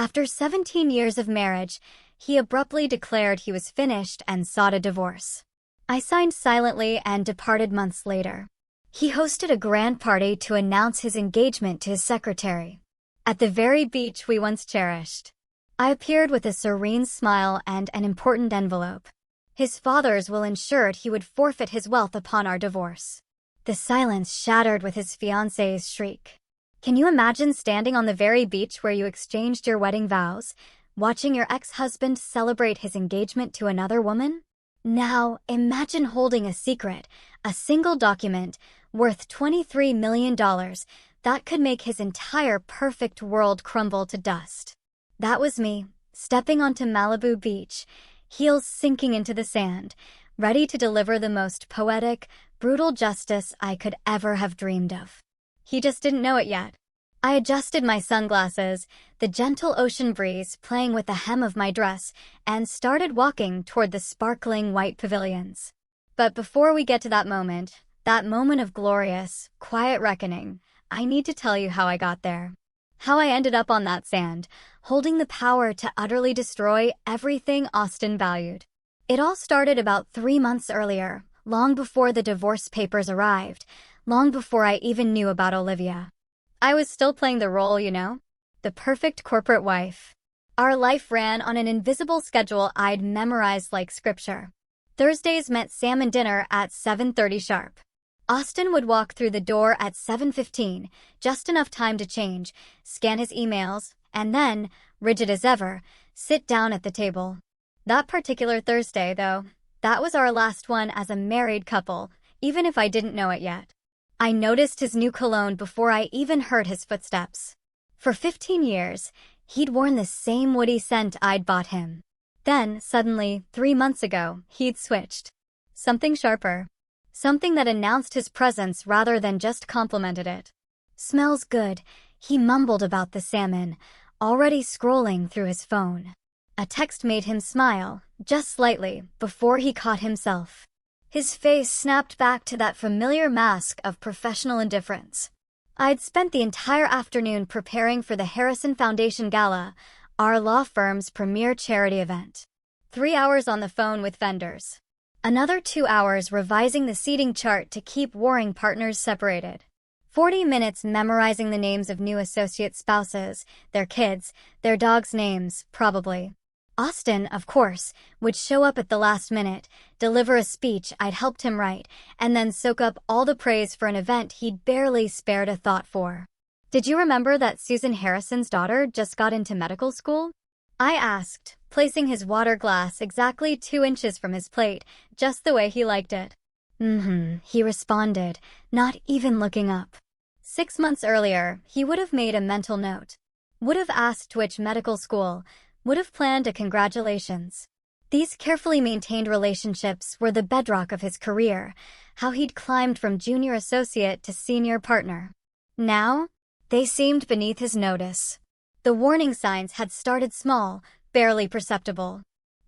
After 17 years of marriage, he abruptly declared he was finished and sought a divorce. I signed silently and departed months later. He hosted a grand party to announce his engagement to his secretary. At the very beach we once cherished. I appeared with a serene smile and an important envelope. His fathers will ensure he would forfeit his wealth upon our divorce. The silence shattered with his fiancée's shriek. Can you imagine standing on the very beach where you exchanged your wedding vows, watching your ex-husband celebrate his engagement to another woman? Now, imagine holding a secret, a single document, worth $23 million, that could make his entire perfect world crumble to dust. That was me, stepping onto Malibu Beach, heels sinking into the sand, ready to deliver the most poetic, brutal justice I could ever have dreamed of. He just didn't know it yet. I adjusted my sunglasses, the gentle ocean breeze playing with the hem of my dress, and started walking toward the sparkling white pavilions. But before we get to that moment of glorious, quiet reckoning, I need to tell you how I got there. How I ended up on that sand, holding the power to utterly destroy everything Austin valued. It all started about 3 months earlier, long before the divorce papers arrived, long before I even knew about Olivia. I was still playing the role, the perfect corporate wife. Our life ran on an invisible schedule I'd memorized like scripture. Thursdays meant salmon dinner at 7:30 sharp. Austin would walk through the door at 7:15, just enough time to change, scan his emails, and then, rigid as ever, sit down at the table. That particular Thursday, though, that was our last one as a married couple, even if I didn't know it yet. I noticed his new cologne before I even heard his footsteps. For 15 years, he'd worn the same woody scent I'd bought him. Then, suddenly, 3 months ago, he'd switched. Something sharper. Something that announced his presence rather than just complimented it. "Smells good," he mumbled about the salmon, already scrolling through his phone. A text made him smile, just slightly, before he caught himself. His face snapped back to that familiar mask of professional indifference. I'd spent the entire afternoon preparing for the Harrison Foundation Gala, our law firm's premier charity event. 3 hours on the phone with vendors. Another 2 hours revising the seating chart to keep warring partners separated. 40 minutes memorizing the names of new associate spouses, their kids, their dogs' names, probably. Austin, of course, would show up at the last minute, deliver a speech I'd helped him write, and then soak up all the praise for an event he'd barely spared a thought for. "Did you remember that Susan Harrison's daughter just got into medical school?" I asked, placing his water glass exactly 2 inches from his plate, just the way he liked it. He responded, not even looking up. 6 months earlier, he would have made a mental note. Would have asked which medical school, would have planned a congratulations. These carefully maintained relationships were the bedrock of his career, how he'd climbed from junior associate to senior partner. Now, they seemed beneath his notice. The warning signs had started small, barely perceptible.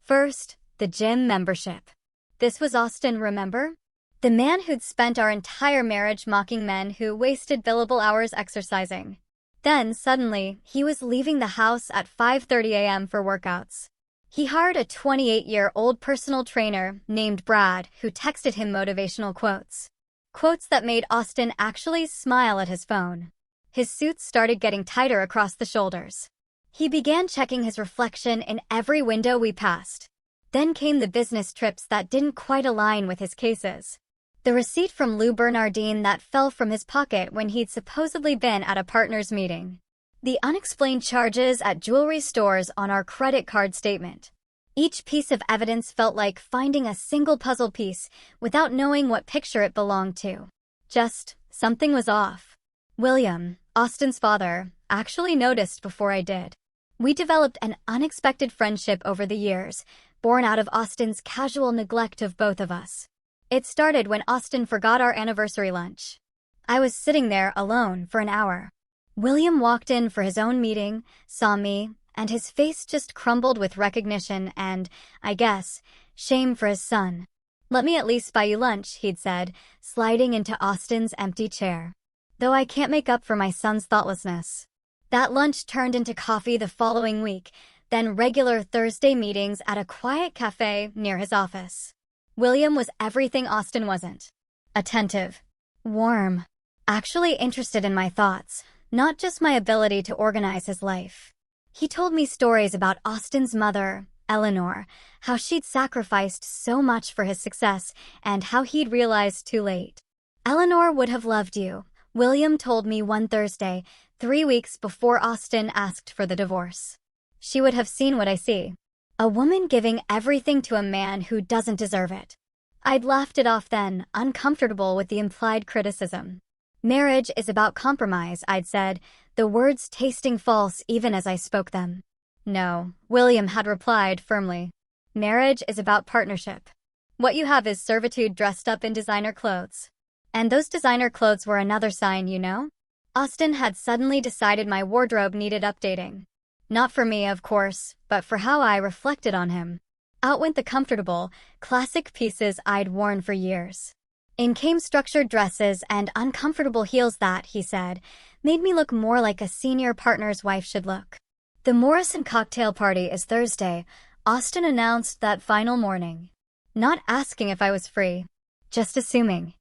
First, the gym membership. This was Austin, remember? The man who'd spent our entire marriage mocking men who wasted billable hours exercising. Then, suddenly, he was leaving the house at 5:30 a.m. for workouts. He hired a 28-year-old personal trainer named Brad who texted him motivational quotes. Quotes that made Austin actually smile at his phone. His suits started getting tighter across the shoulders. He began checking his reflection in every window we passed. Then came the business trips that didn't quite align with his cases. The receipt from Lou Bernardine that fell from his pocket when he'd supposedly been at a partners meeting. The unexplained charges at jewelry stores on our credit card statement. Each piece of evidence felt like finding a single puzzle piece without knowing what picture it belonged to. Just, something was off. William, Austin's father, actually noticed before I did. We developed an unexpected friendship over the years, born out of Austin's casual neglect of both of us. It started when Austin forgot our anniversary lunch. I was sitting there alone for an hour. William walked in for his own meeting, saw me, and his face just crumbled with recognition and, I guess, shame for his son. "Let me at least buy you lunch," he'd said, sliding into Austin's empty chair. "Though I can't make up for my son's thoughtlessness." That lunch turned into coffee the following week, then regular Thursday meetings at a quiet cafe near his office. William was everything Austin wasn't. Attentive, warm, actually interested in my thoughts, not just my ability to organize his life. He told me stories about Austin's mother, Eleanor, how she'd sacrificed so much for his success and how he'd realized too late. Eleanor would have loved you, William told me one Thursday, 3 weeks before Austin asked for the divorce. She would have seen what I see. A woman giving everything to a man who doesn't deserve it. I'd laughed it off then, uncomfortable with the implied criticism. Marriage is about compromise, I'd said, the words tasting false even as I spoke them. No, William had replied firmly. Marriage is about partnership. What you have is servitude dressed up in designer clothes. And those designer clothes were another sign, you know? Austin had suddenly decided my wardrobe needed updating. Not for me, of course, but for how I reflected on him. Out went the comfortable, classic pieces I'd worn for years. In came structured dresses and uncomfortable heels that, he said, made me look more like a senior partner's wife should look. The Morrison cocktail party is Thursday, Austin announced that final morning. Not asking if I was free, just assuming.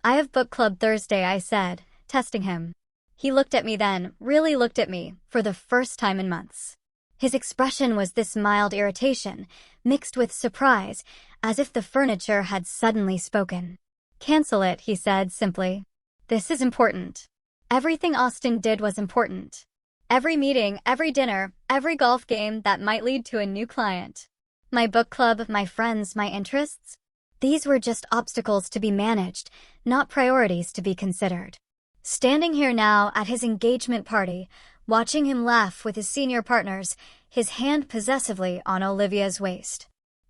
I have book club Thursday, I said, testing him. He looked at me then, really looked at me, for the first time in months. His expression was this mild irritation, mixed with surprise, as if the furniture had suddenly spoken. Cancel it, he said simply. This is important. Everything Austin did was important. Every meeting, every dinner, every golf game that might lead to a new client. My book club, my friends, my interests. These were just obstacles to be managed, not priorities to be considered. Standing here now at his engagement party, watching him laugh with his senior partners, his hand possessively on Olivia's waist.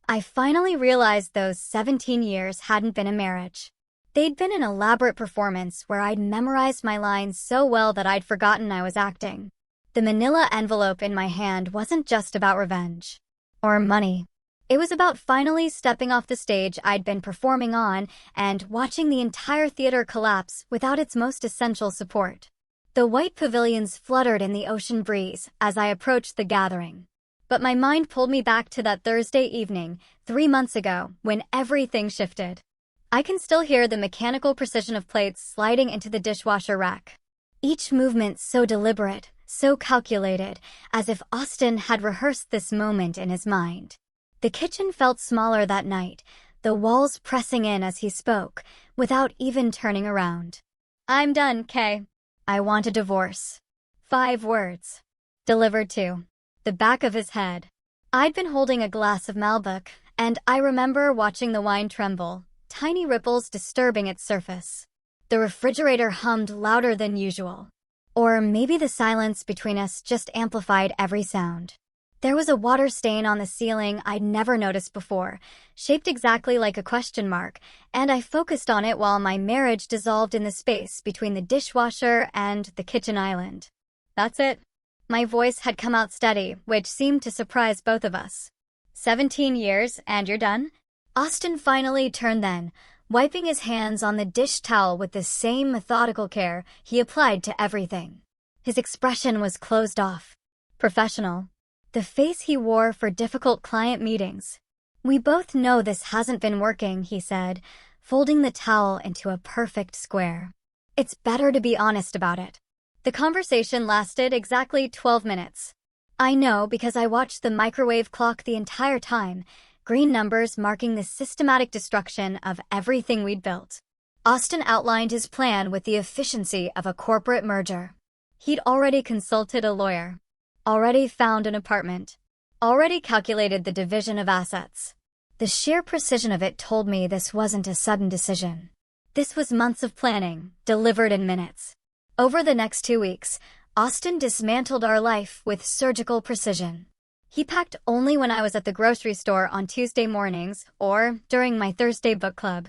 I finally realized those 17 years hadn't been a marriage. They'd been an elaborate performance where I'd memorized my lines so well that I'd forgotten I was acting. The manila envelope in my hand wasn't just about revenge. Or money. It was about finally stepping off the stage I'd been performing on and watching the entire theater collapse without its most essential support. The white pavilions fluttered in the ocean breeze as I approached the gathering. But my mind pulled me back to that Thursday evening, 3 months ago, when everything shifted. I can still hear the mechanical precision of plates sliding into the dishwasher rack. Each movement so deliberate, so calculated, as if Austin had rehearsed this moment in his mind. The kitchen felt smaller that night, the walls pressing in as he spoke, without even turning around. I'm done, Kay. I want a divorce. 5 words. Delivered to the back of his head. I'd been holding a glass of Malbec, and I remember watching the wine tremble, tiny ripples disturbing its surface. The refrigerator hummed louder than usual. Or maybe the silence between us just amplified every sound. There was a water stain on the ceiling I'd never noticed before, shaped exactly like a question mark, and I focused on it while my marriage dissolved in the space between the dishwasher and the kitchen island. That's it. My voice had come out steady, which seemed to surprise both of us. 17 years, and you're done? Austin finally turned then, wiping his hands on the dish towel with the same methodical care he applied to everything. His expression was closed off. Professional. The face he wore for difficult client meetings. We both know this hasn't been working, he said, folding the towel into a perfect square. It's better to be honest about it. The conversation lasted exactly 12 minutes. I know because I watched the microwave clock the entire time, green numbers marking the systematic destruction of everything we'd built. Austin outlined his plan with the efficiency of a corporate merger. He'd already consulted a lawyer. Already found an apartment. Already calculated the division of assets. The sheer precision of it told me this wasn't a sudden decision. This was months of planning, delivered in minutes. Over the next 2 weeks, Austin dismantled our life with surgical precision. He packed only when I was at the grocery store on Tuesday mornings or during my Thursday book club.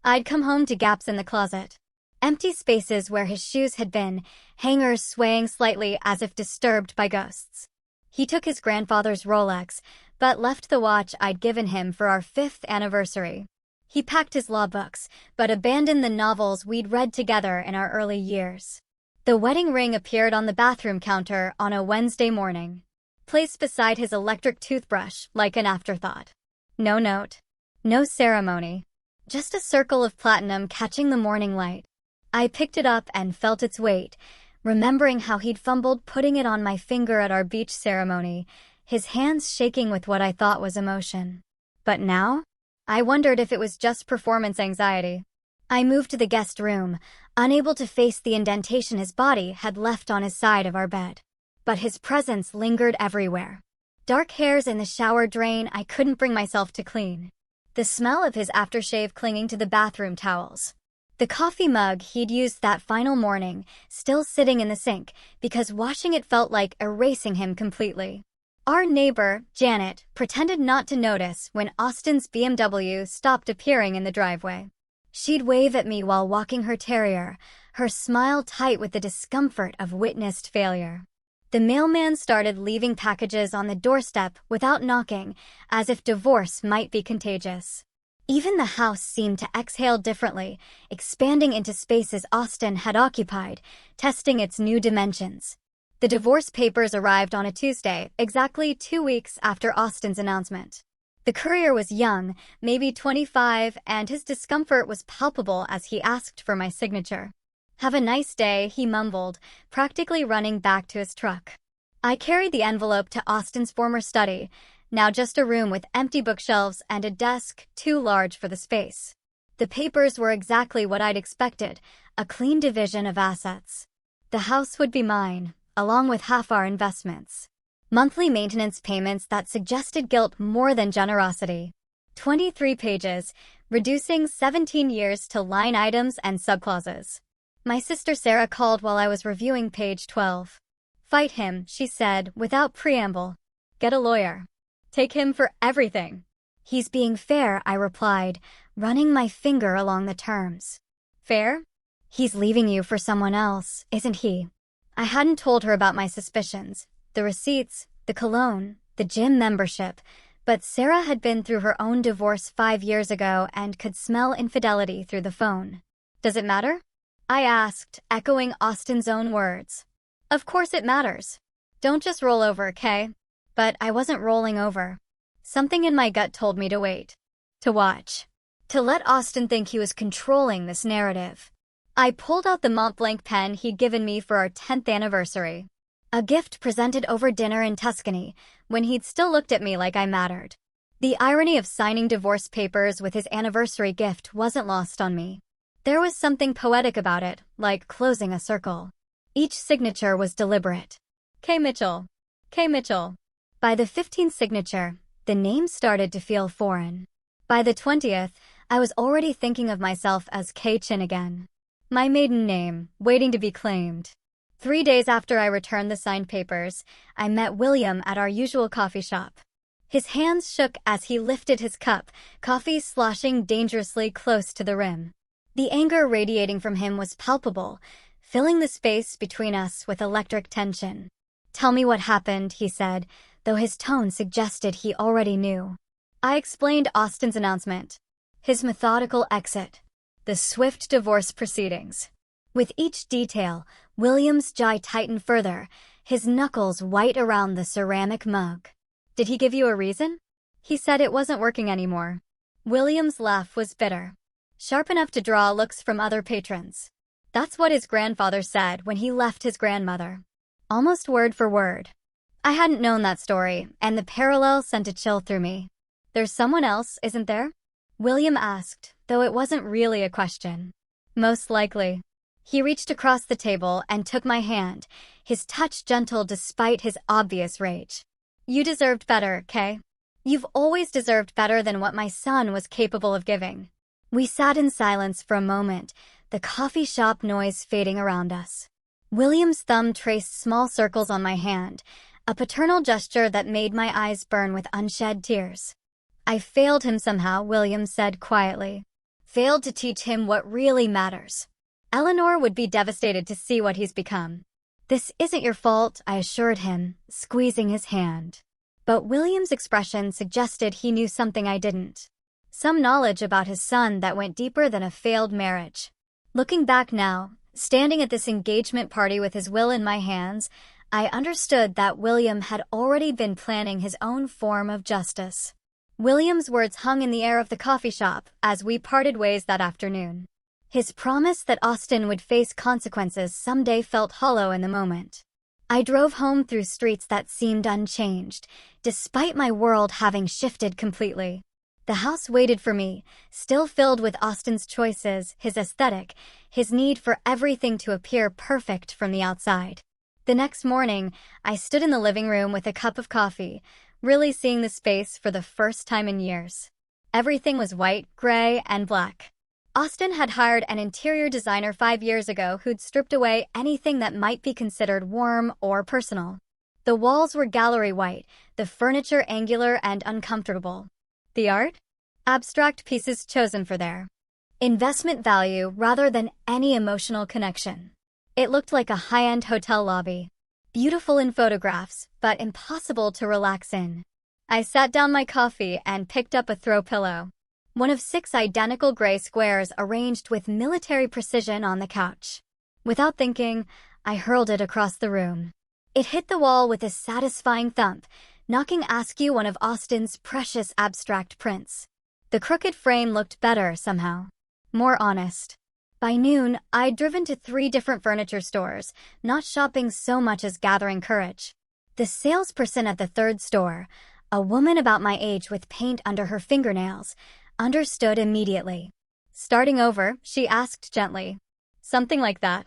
I'd come home to gaps in the closet. Empty spaces where his shoes had been, hangers swaying slightly as if disturbed by ghosts. He took his grandfather's Rolex, but left the watch I'd given him for our 5th anniversary. He packed his law books, but abandoned the novels we'd read together in our early years. The wedding ring appeared on the bathroom counter on a Wednesday morning, placed beside his electric toothbrush like an afterthought. No note. No ceremony. Just a circle of platinum catching the morning light. I picked it up and felt its weight, remembering how he'd fumbled putting it on my finger at our beach ceremony, his hands shaking with what I thought was emotion. But now, I wondered if it was just performance anxiety. I moved to the guest room, unable to face the indentation his body had left on his side of our bed. But his presence lingered everywhere. Dark hairs in the shower drain I couldn't bring myself to clean. The smell of his aftershave clinging to the bathroom towels. The coffee mug he'd used that final morning, still sitting in the sink, because washing it felt like erasing him completely. Our neighbor, Janet, pretended not to notice when Austin's BMW stopped appearing in the driveway. She'd wave at me while walking her terrier, her smile tight with the discomfort of witnessed failure. The mailman started leaving packages on the doorstep without knocking, as if divorce might be contagious. Even the house seemed to exhale differently, expanding into spaces Austin had occupied, testing its new dimensions. The divorce papers arrived on a Tuesday, exactly 2 weeks after Austin's announcement. The courier was young, maybe 25, and his discomfort was palpable as he asked for my signature. "Have a nice day," he mumbled, practically running back to his truck. I carried the envelope to Austin's former study, now just a room with empty bookshelves and a desk too large for the space. The papers were exactly what I'd expected, a clean division of assets. The house would be mine, along with half our investments. Monthly maintenance payments that suggested guilt more than generosity. 23 pages, reducing 17 years to line items and subclauses. My sister Sarah called while I was reviewing page 12. "Fight him," she said, without preamble. "Get a lawyer. Take him for everything." "He's being fair," I replied, running my finger along the terms. "Fair? He's leaving you for someone else, isn't he?" I hadn't told her about my suspicions, the receipts, the cologne, the gym membership, but Sarah had been through her own divorce 5 years ago and could smell infidelity through the phone. "Does it matter?" I asked, echoing Austin's own words. "Of course it matters. Don't just roll over, okay?" But I wasn't rolling over. Something in my gut told me to wait. To watch. To let Austin think he was controlling this narrative. I pulled out the Mont Blanc pen he'd given me for our 10th anniversary. A gift presented over dinner in Tuscany, when he'd still looked at me like I mattered. The irony of signing divorce papers with his anniversary gift wasn't lost on me. There was something poetic about it, like closing a circle. Each signature was deliberate. K. Mitchell. K. Mitchell. By the 15th signature, the name started to feel foreign. By the 20th, I was already thinking of myself as K. Chin again. My maiden name, waiting to be claimed. 3 days after I returned the signed papers, I met William at our usual coffee shop. His hands shook as he lifted his cup, coffee sloshing dangerously close to the rim. The anger radiating from him was palpable, filling the space between us with electric tension. "Tell me what happened," he said, though his tone suggested he already knew. I explained Austin's announcement, his methodical exit, the swift divorce proceedings. With each detail, William's jaw tightened further, his knuckles white around the ceramic mug. "Did he give you a reason?" "He said it wasn't working anymore." William's laugh was bitter, sharp enough to draw looks from other patrons. That's what his grandfather said when he left his grandmother. Almost word for word. I hadn't known that story, and the parallel sent a chill through me. "There's someone else, isn't there?" William asked, though it wasn't really a question. "Most likely." He reached across the table and took my hand, his touch gentle despite his obvious rage. "You deserved better, Kay. You've always deserved better than what my son was capable of giving." We sat in silence for a moment, the coffee shop noise fading around us. William's thumb traced small circles on my hand, a paternal gesture that made my eyes burn with unshed tears. "I failed him somehow," William said quietly. "Failed to teach him what really matters. Eleanor would be devastated to see what he's become." "This isn't your fault," I assured him, squeezing his hand. But William's expression suggested he knew something I didn't. Some knowledge about his son that went deeper than a failed marriage. Looking back now, Standing at this engagement party with his will in my hands, I understood that William had already been planning his own form of justice. William's words hung in the air of the coffee shop as we parted ways that afternoon. His promise that Austin would face consequences someday felt hollow in the moment. I drove home through streets that seemed unchanged, despite my world having shifted completely. The house waited for me, still filled with Austin's choices, his aesthetic, his need for everything to appear perfect from the outside. The next morning, I stood in the living room with a cup of coffee, really seeing the space for the first time in years. Everything was white, gray, and black. Austin had hired an interior designer 5 years ago who'd stripped away anything that might be considered warm or personal. The walls were gallery white, the furniture angular and uncomfortable. The art? Abstract pieces chosen for their investment value rather than any emotional connection. It looked like a high-end hotel lobby. Beautiful in photographs, but impossible to relax in. I sat down my coffee and picked up a throw pillow. One of 6 identical gray squares arranged with military precision on the couch. Without thinking, I hurled it across the room. It hit the wall with a satisfying thump, knocking askew one of Austin's precious abstract prints. The crooked frame looked better somehow. More honest. By noon, I'd driven to 3 different furniture stores, not shopping so much as gathering courage. The salesperson at the 3rd store, a woman about my age with paint under her fingernails, understood immediately. Starting over, she asked gently, "Something like that?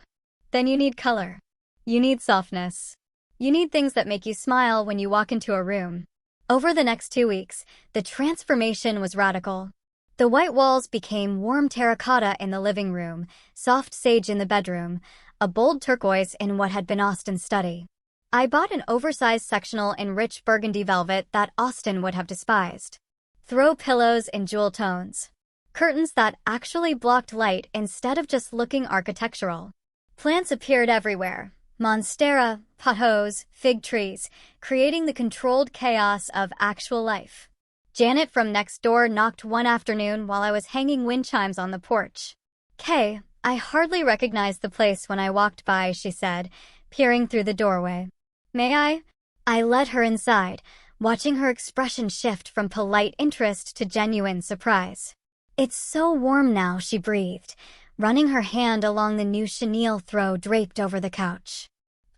Then you need color. You need softness. You need things that make you smile when you walk into a room." Over the next 2 weeks, the transformation was radical. The white walls became warm terracotta in the living room, soft sage in the bedroom, a bold turquoise in what had been Austin's study. I bought an oversized sectional in rich burgundy velvet that Austin would have despised. Throw pillows in jewel tones. Curtains that actually blocked light instead of just looking architectural. Plants appeared everywhere. Monstera, pothos, fig trees, creating the controlled chaos of actual life. Janet from next door knocked one afternoon while I was hanging wind chimes on the porch. "Kay, I hardly recognized the place when I walked by," she said, peering through the doorway. "May I?" I led her inside, watching her expression shift from polite interest to genuine surprise. "It's so warm now," she breathed, running her hand along the new chenille throw draped over the couch.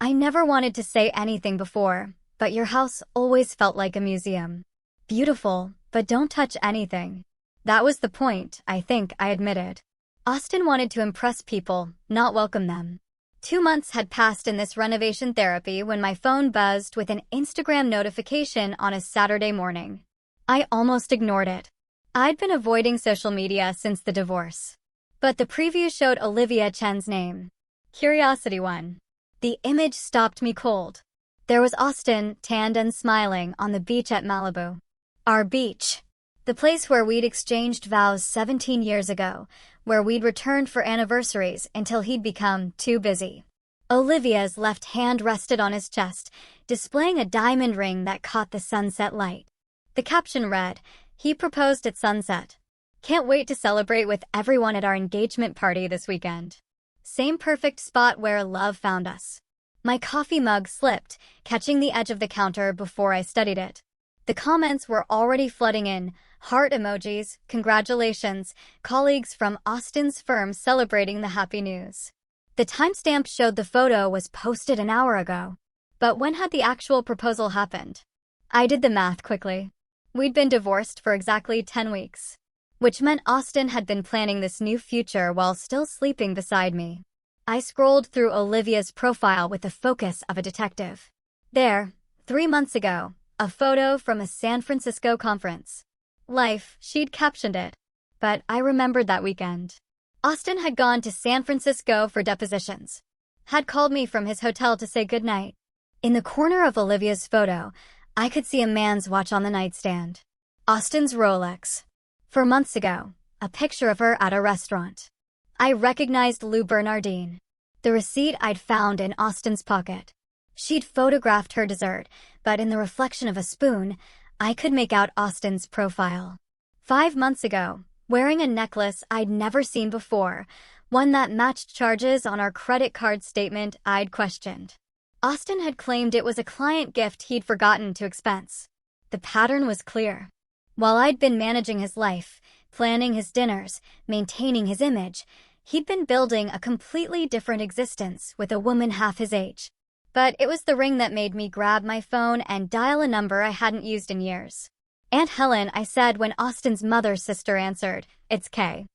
"I never wanted to say anything before, but your house always felt like a museum. Beautiful, but don't touch anything." That was the point, I think, I admitted. Austin wanted to impress people, not welcome them. 2 months had passed in this renovation therapy when my phone buzzed with an Instagram notification on a Saturday morning. I almost ignored it. I'd been avoiding social media since the divorce. But the preview showed Olivia Chen's name. Curiosity won. The image stopped me cold. There was Austin, tanned and smiling, on the beach at Malibu. Our beach. The place where we'd exchanged vows 17 years ago, where we'd returned for anniversaries until he'd become too busy. Olivia's left hand rested on his chest, displaying a diamond ring that caught the sunset light. The caption read, "He proposed at sunset. Can't wait to celebrate with everyone at our engagement party this weekend. Same perfect spot where love found us." My coffee mug slipped, catching the edge of the counter before I studied it. The comments were already flooding in, heart emojis, congratulations, colleagues from Austin's firm celebrating the happy news. The timestamp showed the photo was posted an hour ago. But when had the actual proposal happened? I did the math quickly. We'd been divorced for exactly 10 weeks. Which meant Austin had been planning this new future while still sleeping beside me. I scrolled through Olivia's profile with the focus of a detective. There, 3 months ago, a photo from a San Francisco conference. Life, she'd captioned it. But I remembered that weekend. Austin had gone to San Francisco for depositions. Had called me from his hotel to say goodnight. In the corner of Olivia's photo, I could see a man's watch on the nightstand. Austin's Rolex. 4 months ago, a picture of her at a restaurant. I recognized Lou Bernardine. The receipt I'd found in Austin's pocket. She'd photographed her dessert, but in the reflection of a spoon, I could make out Austin's profile. 5 months ago, wearing a necklace I'd never seen before, one that matched charges on our credit card statement I'd questioned. Austin had claimed it was a client gift he'd forgotten to expense. The pattern was clear. While I'd been managing his life, planning his dinners, maintaining his image, he'd been building a completely different existence with a woman half his age. But it was the ring that made me grab my phone and dial a number I hadn't used in years. "Aunt Helen," I said when Austin's mother's sister answered. "It's Kay.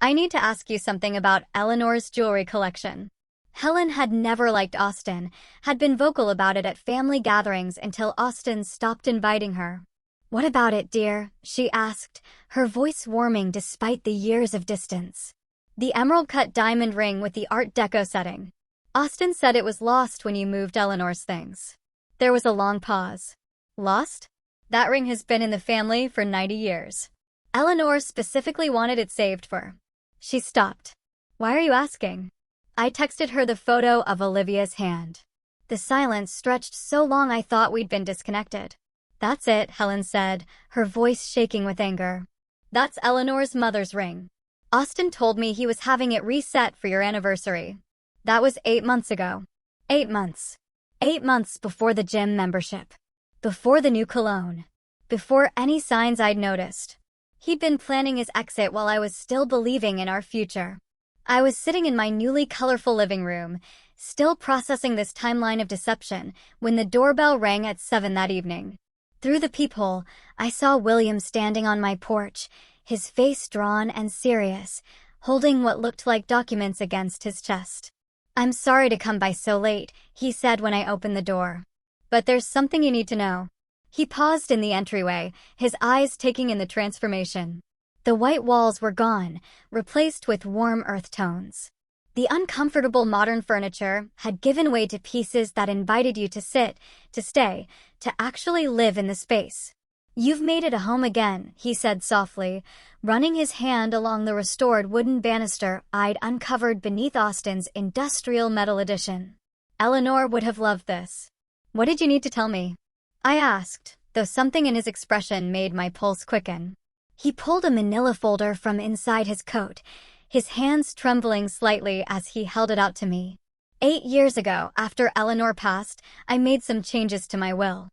I need to ask you something about Eleanor's jewelry collection." Helen had never liked Austin, had been vocal about it at family gatherings until Austin stopped inviting her. "What about it, dear?" she asked, her voice warming despite the years of distance. "The emerald-cut diamond ring with the Art Deco setting. Austin said it was lost when you moved Eleanor's things." There was a long pause. "Lost? That ring has been in the family for 90 years. Eleanor specifically wanted it saved for." She stopped. "Why are you asking?" I texted her the photo of Olivia's hand. The silence stretched so long I thought we'd been disconnected. "That's it," Helen said, her voice shaking with anger. "That's Eleanor's mother's ring. Austin told me he was having it reset for your anniversary. That was 8 months ago. 8 months. 8 months before the gym membership. Before the new cologne. Before any signs I'd noticed. He'd been planning his exit while I was still believing in our future." I was sitting in my newly colorful living room, still processing this timeline of deception, when the doorbell rang at 7 that evening. Through the peephole, I saw William standing on my porch, his face drawn and serious, holding what looked like documents against his chest. "I'm sorry to come by so late," he said when I opened the door. "But there's something you need to know." He paused in the entryway, his eyes taking in the transformation. The white walls were gone, replaced with warm earth tones. The uncomfortable modern furniture had given way to pieces that invited you to sit, to stay, to actually live in the space. "You've made it a home again," he said softly, running his hand along the restored wooden banister I'd uncovered beneath Austin's industrial metal edition. "Eleanor would have loved this." "What did you need to tell me?" I asked, though something in his expression made my pulse quicken. He pulled a manila folder from inside his coat, his hands trembling slightly as he held it out to me. 8 years ago, after Eleanor passed, I made some changes to my will.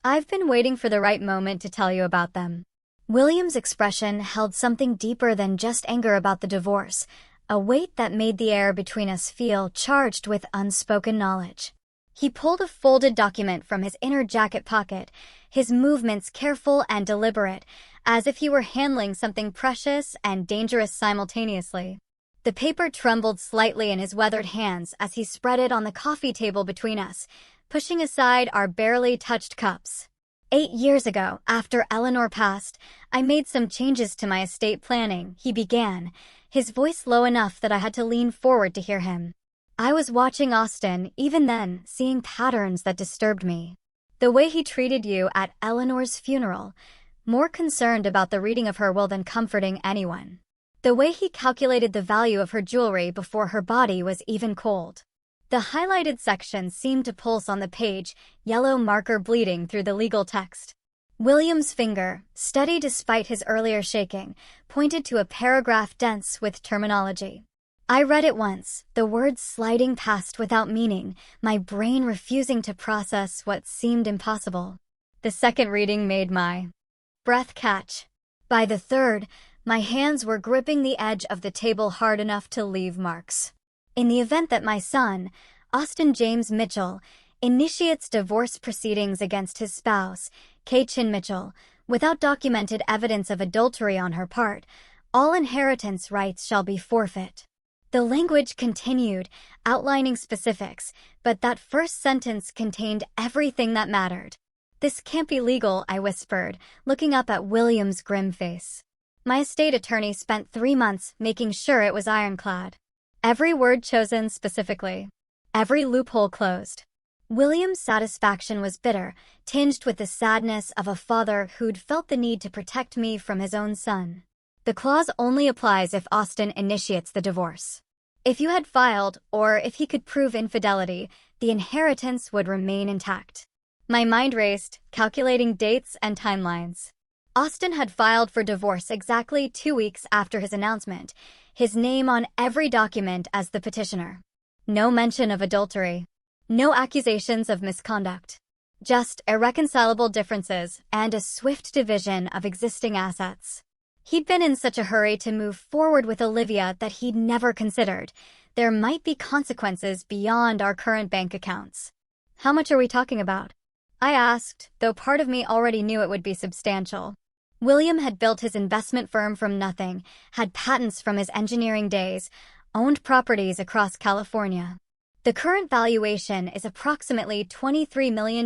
I've been waiting for the right moment to tell you about them." William's expression held something deeper than just anger about the divorce, a weight that made the air between us feel charged with unspoken knowledge. He pulled a folded document from his inner jacket pocket, his movements careful and deliberate, as if he were handling something precious and dangerous simultaneously. The paper trembled slightly in his weathered hands as he spread it on the coffee table between us, pushing aside our barely touched cups. 8 years ago, after Eleanor passed, I made some changes to my estate planning, he began, his voice low enough that I had to lean forward to hear him. I was watching Austin, even then, seeing patterns that disturbed me. The way he treated you at Eleanor's funeral, more concerned about the reading of her will than comforting anyone. The way he calculated the value of her jewelry before her body was even cold. The highlighted section seemed to pulse on the page, yellow marker bleeding through the legal text. William's finger, steady despite his earlier shaking, pointed to a paragraph dense with terminology. I read it once, the words sliding past without meaning, my brain refusing to process what seemed impossible. The second reading made my breath catch. By the third, my hands were gripping the edge of the table hard enough to leave marks. In the event that my son, Austin James Mitchell, initiates divorce proceedings against his spouse, Kay-Chin Mitchell, without documented evidence of adultery on her part, all inheritance rights shall be forfeit. The language continued, outlining specifics, but that first sentence contained everything that mattered. "This can't be legal," I whispered, looking up at William's grim face. My estate attorney spent 3 months making sure it was ironclad. Every word chosen specifically. Every loophole closed. William's satisfaction was bitter, tinged with the sadness of a father who'd felt the need to protect me from his own son. "The clause only applies if Austin initiates the divorce. If you had filed, or if he could prove infidelity, the inheritance would remain intact." My mind raced, calculating dates and timelines. Austin had filed for divorce exactly 2 weeks after his announcement, his name on every document as the petitioner. No mention of adultery. No accusations of misconduct. Just irreconcilable differences and a swift division of existing assets. He'd been in such a hurry to move forward with Olivia that he'd never considered there might be consequences beyond our current bank accounts. "How much are we talking about?" I asked, though part of me already knew it would be substantial. William had built his investment firm from nothing, had patents from his engineering days, owned properties across California. "The current valuation is approximately $23 million,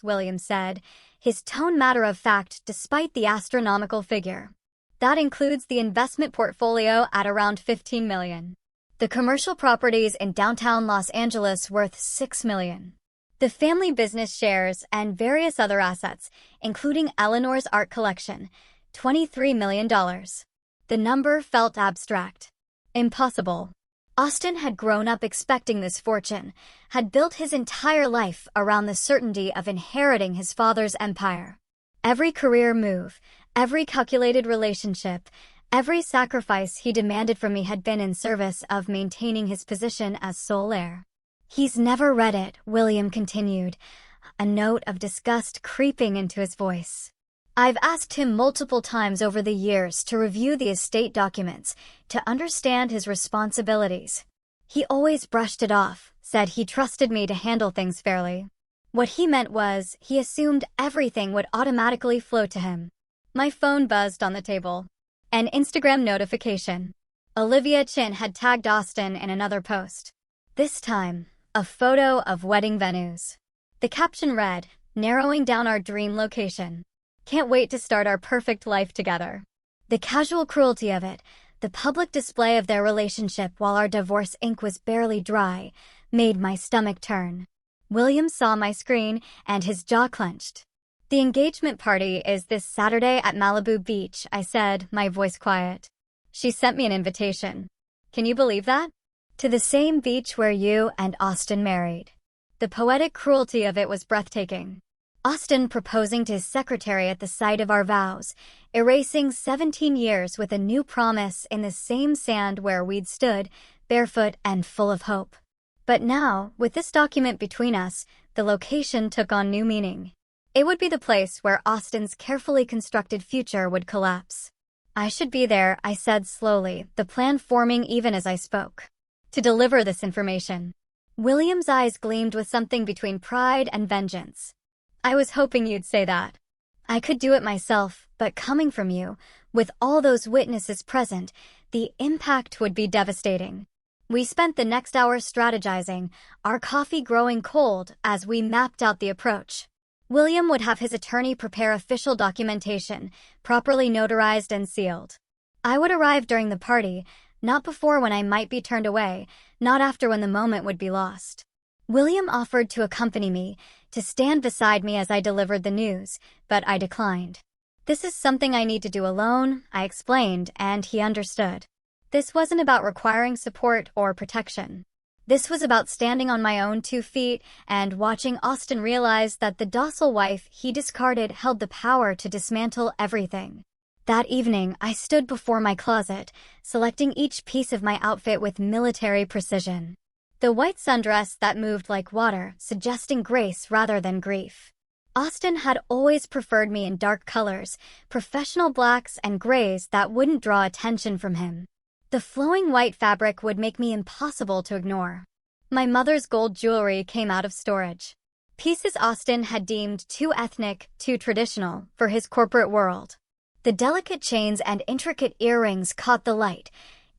William said, his tone matter-of-fact despite the astronomical figure. That includes the investment portfolio at around $15 million. The commercial properties in downtown Los Angeles worth $6 million. The family business shares and various other assets, including Eleanor's art collection, $23 million. The number felt abstract. Impossible. Austin had grown up expecting this fortune, had built his entire life around the certainty of inheriting his father's empire. Every career move, every calculated relationship, every sacrifice he demanded from me had been in service of maintaining his position as sole heir. "He's never read it," William continued, a note of disgust creeping into his voice. "I've asked him multiple times over the years to review the estate documents, to understand his responsibilities. He always brushed it off, said he trusted me to handle things fairly. What he meant was, he assumed everything would automatically flow to him." My phone buzzed on the table. An Instagram notification. Olivia Chin had tagged Austin in another post. This time, a photo of wedding venues. The caption read, "Narrowing down our dream location. Can't wait to start our perfect life together." The casual cruelty of it, the public display of their relationship while our divorce ink was barely dry, made my stomach turn. William saw my screen, and his jaw clenched. "The engagement party is this Saturday at Malibu Beach," I said, my voice quiet. "She sent me an invitation. Can you believe that? To the same beach where you and Austin married." The poetic cruelty of it was breathtaking. Austin proposing to his secretary at the site of our vows, erasing 17 years with a new promise in the same sand where we'd stood, barefoot and full of hope. But now, with this document between us, the location took on new meaning. It would be the place where Austin's carefully constructed future would collapse. "I should be there," I said slowly, the plan forming even as I spoke. "To deliver this information." William's eyes gleamed with something between pride and vengeance. "I was hoping you'd say that. I could do it myself, but coming from you, with all those witnesses present, the impact would be devastating." We spent the next hour strategizing, our coffee growing cold as we mapped out the approach. William would have his attorney prepare official documentation, properly notarized and sealed. I would arrive during the party, not before when I might be turned away, not after when the moment would be lost. William offered to accompany me, to stand beside me as I delivered the news, but I declined. "This is something I need to do alone," I explained, and he understood. This wasn't about requiring support or protection. This was about standing on my own 2 feet and watching Austin realize that the docile wife he discarded held the power to dismantle everything. That evening, I stood before my closet, selecting each piece of my outfit with military precision. The white sundress that moved like water, suggesting grace rather than grief. Austin had always preferred me in dark colors, professional blacks and grays that wouldn't draw attention from him. The flowing white fabric would make me impossible to ignore. My mother's gold jewelry came out of storage. Pieces Austin had deemed too ethnic, too traditional, for his corporate world. The delicate chains and intricate earrings caught the light,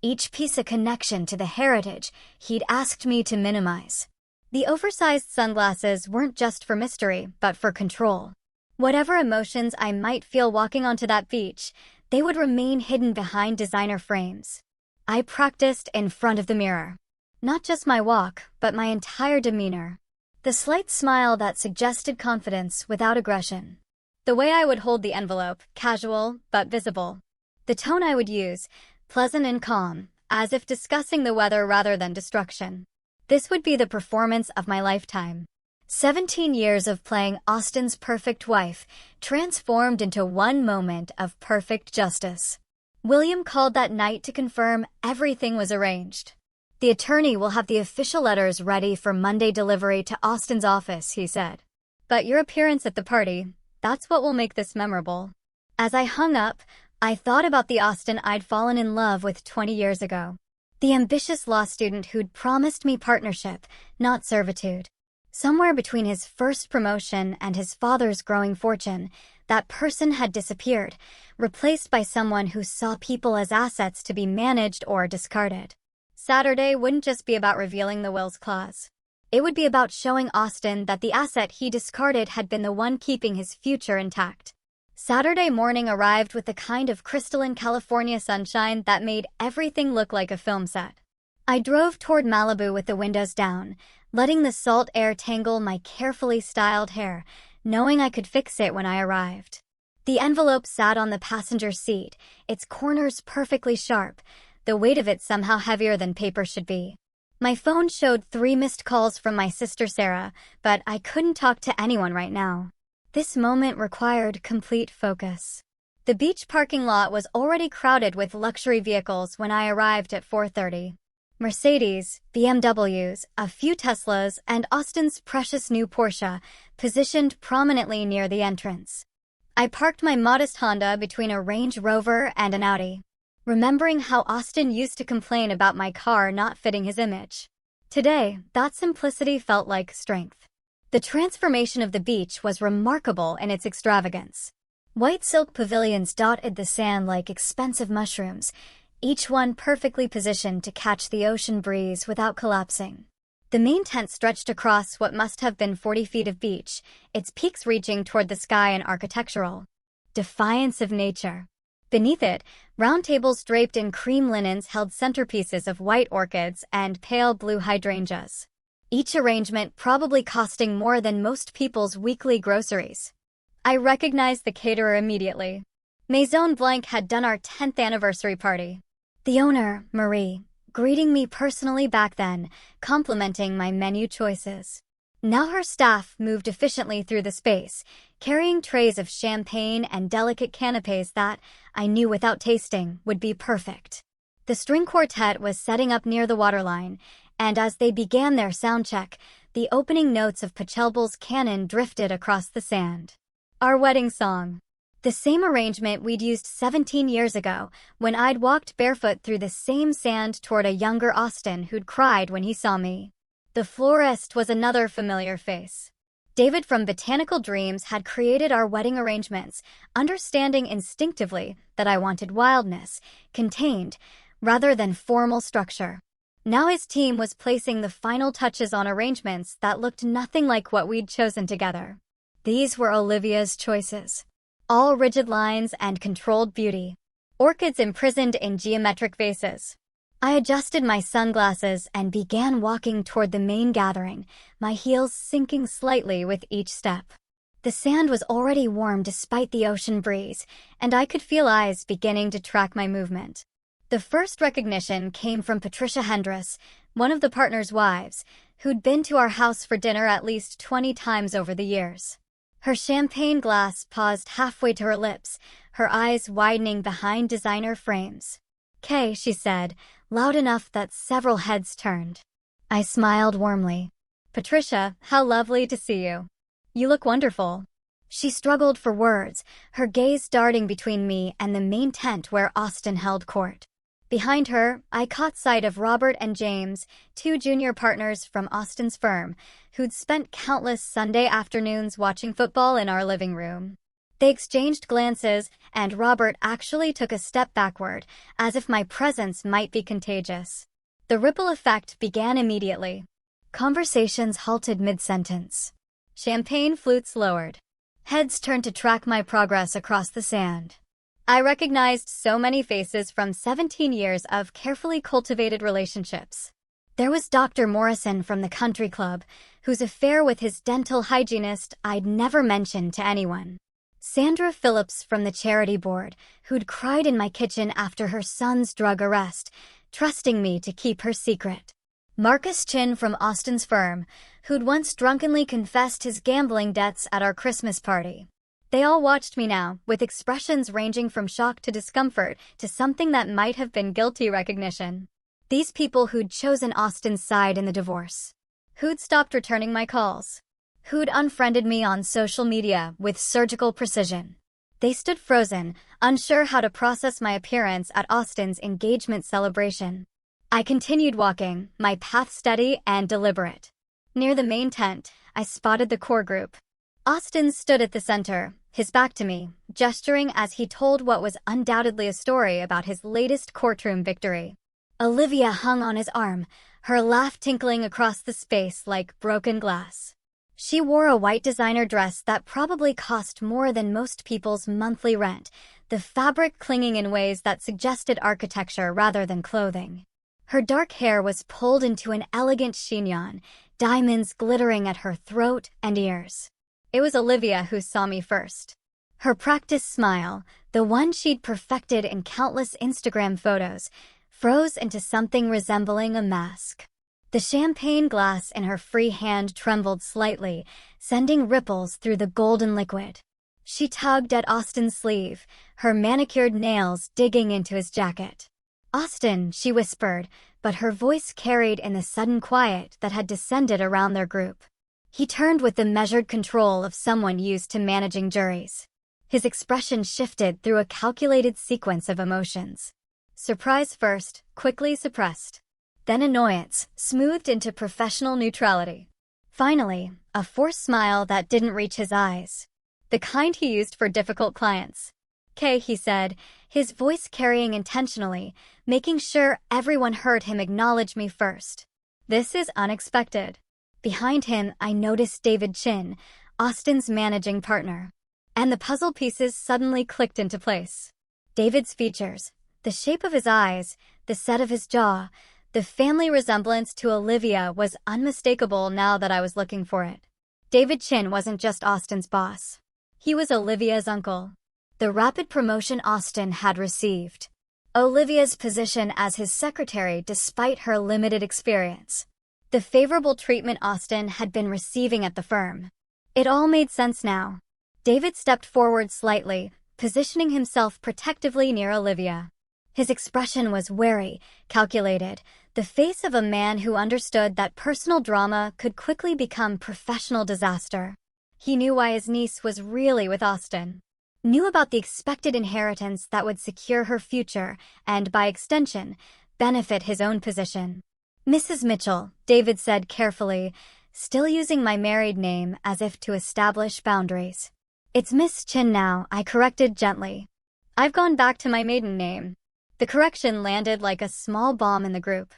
each piece a connection to the heritage he'd asked me to minimize. The oversized sunglasses weren't just for mystery, but for control. Whatever emotions I might feel walking onto that beach, they would remain hidden behind designer frames. I practiced in front of the mirror. Not just my walk, but my entire demeanor. The slight smile that suggested confidence without aggression. The way I would hold the envelope, casual but visible. The tone I would use, pleasant and calm, as if discussing the weather rather than destruction. This would be the performance of my lifetime. 17 years of playing Austin's perfect wife, transformed into one moment of perfect justice. William called that night to confirm everything was arranged. The attorney will have the official letters ready for Monday delivery to Austin's office, he said. But your appearance at the party, that's what will make this memorable. As I hung up, I thought about the Austin I'd fallen in love with 20 years ago. The ambitious law student who'd promised me partnership, not servitude. Somewhere between his first promotion and his father's growing fortune, that person had disappeared, replaced by someone who saw people as assets to be managed or discarded. Saturday wouldn't just be about revealing the will's clause. It would be about showing Austin that the asset he discarded had been the one keeping his future intact. Saturday morning arrived with the kind of crystalline California sunshine that made everything look like a film set. I drove toward Malibu with the windows down, letting the salt air tangle my carefully styled hair, knowing I could fix it when I arrived. The envelope sat on the passenger seat, its corners perfectly sharp, the weight of it somehow heavier than paper should be. My phone showed 3 missed calls from my sister Sarah, but I couldn't talk to anyone right now. This moment required complete focus. The beach parking lot was already crowded with luxury vehicles when I arrived at 4:30. Mercedes, BMWs, a few Teslas, and Austin's precious new Porsche, positioned prominently near the entrance. I parked my modest Honda between a Range Rover and an Audi, remembering how Austin used to complain about my car not fitting his image. Today, that simplicity felt like strength. The transformation of the beach was remarkable in its extravagance. White silk pavilions dotted the sand like expensive mushrooms, each one perfectly positioned to catch the ocean breeze without collapsing. The main tent stretched across what must have been 40 feet of beach, its peaks reaching toward the sky in architectural defiance of nature. Beneath it, round tables draped in cream linens held centerpieces of white orchids and pale blue hydrangeas, each arrangement probably costing more than most people's weekly groceries. I recognized the caterer immediately. Maison Blanc had done our 10th anniversary party. The owner, Marie, greeting me personally back then, complimenting my menu choices. Now her staff moved efficiently through the space, carrying trays of champagne and delicate canapés that, I knew without tasting, would be perfect. The string quartet was setting up near the waterline, and as they began their sound check, the opening notes of Pachelbel's canon drifted across the sand. Our wedding song. The same arrangement we'd used 17 years ago, when I'd walked barefoot through the same sand toward a younger Austin who'd cried when he saw me. The florist was another familiar face. David from Botanical Dreams had created our wedding arrangements, understanding instinctively that I wanted wildness, contained, rather than formal structure. Now his team was placing the final touches on arrangements that looked nothing like what we'd chosen together. These were Olivia's choices. All rigid lines and controlled beauty. Orchids imprisoned in geometric vases. I adjusted my sunglasses and began walking toward the main gathering, my heels sinking slightly with each step. The sand was already warm despite the ocean breeze, and I could feel eyes beginning to track my movement. The first recognition came from Patricia Hendress, one of the partners' wives, who'd been to our house for dinner at least 20 times over the years. Her champagne glass paused halfway to her lips, her eyes widening behind designer frames. "Kay," she said, loud enough that several heads turned. I smiled warmly. "Patricia, how lovely to see you. You look wonderful." She struggled for words, her gaze darting between me and the main tent where Austin held court. Behind her, I caught sight of Robert and James, 2 junior partners from Austin's firm, who'd spent countless Sunday afternoons watching football in our living room. They exchanged glances, and Robert actually took a step backward, as if my presence might be contagious. The ripple effect began immediately. Conversations halted mid-sentence. Champagne flutes lowered. Heads turned to track my progress across the sand. I recognized so many faces from 17 years of carefully cultivated relationships. There was Dr. Morrison from the country club, whose affair with his dental hygienist I'd never mentioned to anyone. Sandra Phillips from the charity board, who'd cried in my kitchen after her son's drug arrest, trusting me to keep her secret. Marcus Chin from Austin's firm, who'd once drunkenly confessed his gambling debts at our Christmas party. They all watched me now, with expressions ranging from shock to discomfort to something that might have been guilty recognition. These people who'd chosen Austin's side in the divorce. Who'd stopped returning my calls. Who'd unfriended me on social media with surgical precision. They stood frozen, unsure how to process my appearance at Austin's engagement celebration. I continued walking, my path steady and deliberate. Near the main tent, I spotted the core group. Austin stood at the center, his back to me, gesturing as he told what was undoubtedly a story about his latest courtroom victory. Olivia hung on his arm, her laugh tinkling across the space like broken glass. She wore a white designer dress that probably cost more than most people's monthly rent, the fabric clinging in ways that suggested architecture rather than clothing. Her dark hair was pulled into an elegant chignon, diamonds glittering at her throat and ears. It was Olivia who saw me first. Her practiced smile, the one she'd perfected in countless Instagram photos, froze into something resembling a mask. The champagne glass in her free hand trembled slightly, sending ripples through the golden liquid. She tugged at Austin's sleeve, her manicured nails digging into his jacket. "Austin," she whispered, but her voice carried in the sudden quiet that had descended around their group. He turned with the measured control of someone used to managing juries. His expression shifted through a calculated sequence of emotions. Surprise first, quickly suppressed. Then annoyance, smoothed into professional neutrality. Finally, a forced smile that didn't reach his eyes. The kind he used for difficult clients. "Kay," he said, his voice carrying intentionally, making sure everyone heard him acknowledge me first. "This is unexpected." Behind him, I noticed David Chin, Austin's managing partner. And the puzzle pieces suddenly clicked into place. David's features, the shape of his eyes, the set of his jaw, the family resemblance to Olivia was unmistakable now that I was looking for it. David Chin wasn't just Austin's boss. He was Olivia's uncle. The rapid promotion Austin had received. Olivia's position as his secretary despite her limited experience. The favorable treatment Austin had been receiving at the firm. It all made sense now. David stepped forward slightly, positioning himself protectively near Olivia. His expression was wary, calculated, the face of a man who understood that personal drama could quickly become professional disaster. He knew why his niece was really with Austin. Knew about the expected inheritance that would secure her future and, by extension, benefit his own position. "Mrs. Mitchell," David said carefully, still using my married name as if to establish boundaries. "It's Miss Chin now," I corrected gently. "I've gone back to my maiden name." The correction landed like a small bomb in the group.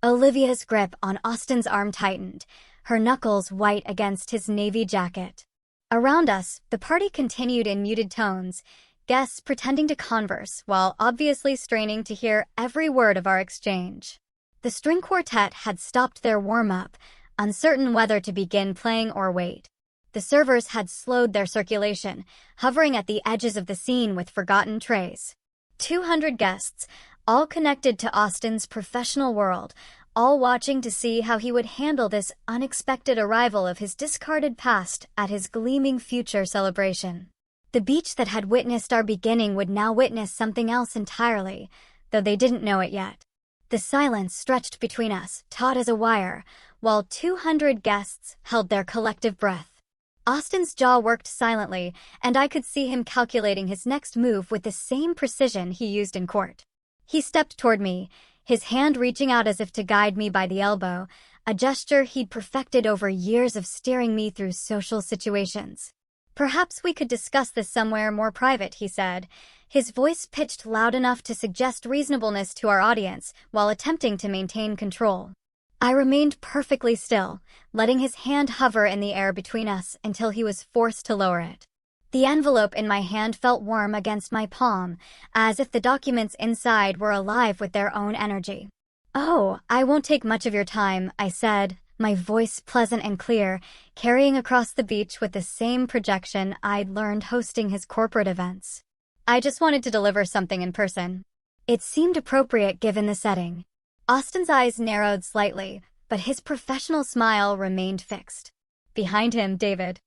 Olivia's grip on Austin's arm tightened, her knuckles white against his navy jacket. Around us, the party continued in muted tones, guests pretending to converse while obviously straining to hear every word of our exchange. The string quartet had stopped their warm-up, uncertain whether to begin playing or wait. The servers had slowed their circulation, hovering at the edges of the scene with forgotten trays. 200 guests, all connected to Austin's professional world, all watching to see how he would handle this unexpected arrival of his discarded past at his gleaming future celebration. The beach that had witnessed our beginning would now witness something else entirely, though they didn't know it yet. The silence stretched between us, taut as a wire, while 200 guests held their collective breath. Austin's jaw worked silently, and I could see him calculating his next move with the same precision he used in court. He stepped toward me, his hand reaching out as if to guide me by the elbow, a gesture he'd perfected over years of steering me through social situations. "Perhaps we could discuss this somewhere more private," he said, his voice pitched loud enough to suggest reasonableness to our audience while attempting to maintain control. I remained perfectly still, letting his hand hover in the air between us until he was forced to lower it. The envelope in my hand felt warm against my palm, as if the documents inside were alive with their own energy. "Oh, I won't take much of your time," I said, my voice pleasant and clear, carrying across the beach with the same projection I'd learned hosting his corporate events. "I just wanted to deliver something in person." It seemed appropriate given the setting. Austin's eyes narrowed slightly, but his professional smile remained fixed. Behind him, David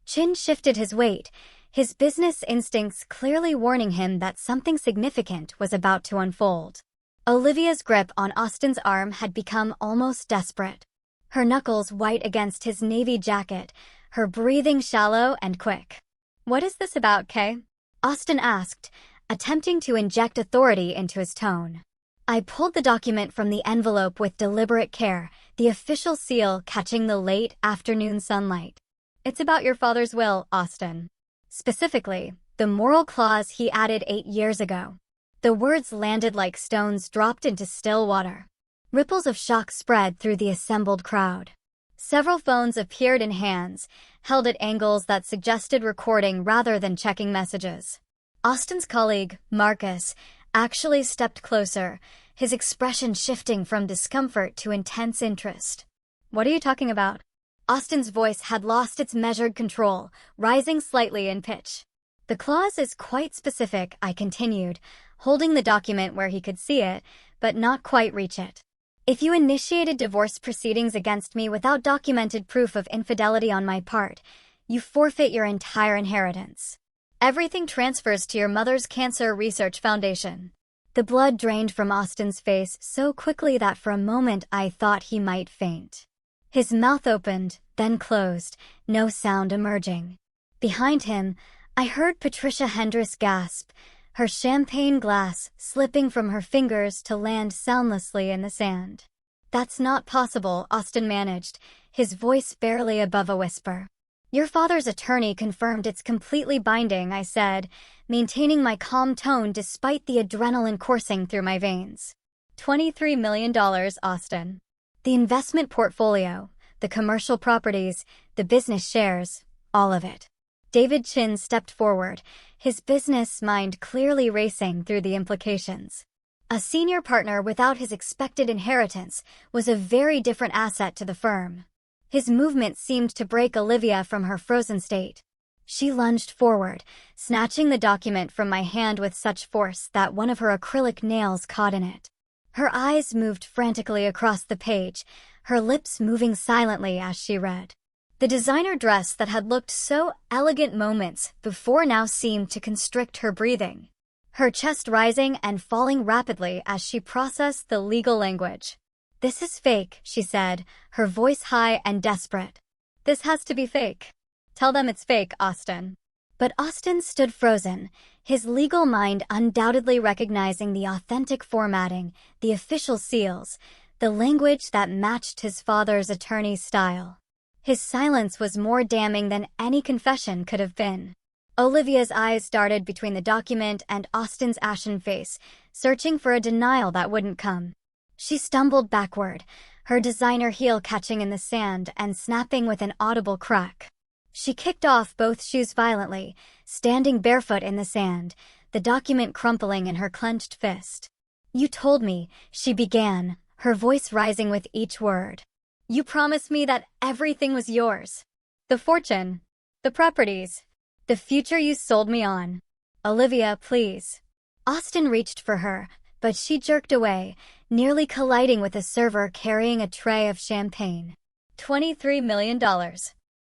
Chin shifted his weight, his business instincts clearly warning him that something significant was about to unfold. Olivia's grip on Austin's arm had become almost desperate. Her knuckles white against his navy jacket, her breathing shallow and quick. "What is this about, Kay?" Austin asked, attempting to inject authority into his tone. I pulled the document from the envelope with deliberate care, the official seal catching the late afternoon sunlight. "It's about your father's will, Austin. Specifically, the moral clause he added 8 years ago." The words landed like stones dropped into still water. Ripples of shock spread through the assembled crowd. Several phones appeared in hands, held at angles that suggested recording rather than checking messages. Austin's colleague, Marcus, actually stepped closer, his expression shifting from discomfort to intense interest. "What are you talking about?" Austin's voice had lost its measured control, rising slightly in pitch. "The clause is quite specific," I continued, holding the document where he could see it, but not quite reach it. "If you initiated divorce proceedings against me without documented proof of infidelity on my part, you forfeit your entire inheritance. Everything transfers to your mother's cancer research foundation." The blood drained from Austin's face so quickly that for a moment I thought he might faint. His mouth opened, then closed, no sound emerging. Behind him, I heard Patricia Hendris gasp, her champagne glass slipping from her fingers to land soundlessly in the sand. "That's not possible," Austin managed, his voice barely above a whisper. "Your father's attorney confirmed it's completely binding," I said, maintaining my calm tone despite the adrenaline coursing through my veins. $23 million, Austin. The investment portfolio, the commercial properties, the business shares, all of it. David Chin stepped forward, his business mind clearly racing through the implications. A senior partner without his expected inheritance was a very different asset to the firm. His movement seemed to break Olivia from her frozen state. She lunged forward, snatching the document from my hand with such force that one of her acrylic nails caught in it. Her eyes moved frantically across the page, her lips moving silently as she read. The designer dress that had looked so elegant moments before now seemed to constrict her breathing, her chest rising and falling rapidly as she processed the legal language. "This is fake," she said, her voice high and desperate. "This has to be fake. Tell them it's fake, Austin." But Austin stood frozen, his legal mind undoubtedly recognizing the authentic formatting, the official seals, the language that matched his father's attorney's style. His silence was more damning than any confession could have been. Olivia's eyes darted between the document and Austin's ashen face, searching for a denial that wouldn't come. She stumbled backward, her designer heel catching in the sand and snapping with an audible crack. She kicked off both shoes violently, standing barefoot in the sand, the document crumpling in her clenched fist. "You told me," she began, her voice rising with each word. "You promised me that everything was yours. The fortune, the properties, the future you sold me on. Olivia, please." Austin reached for her, but she jerked away, nearly colliding with a server carrying a tray of champagne. $23 million.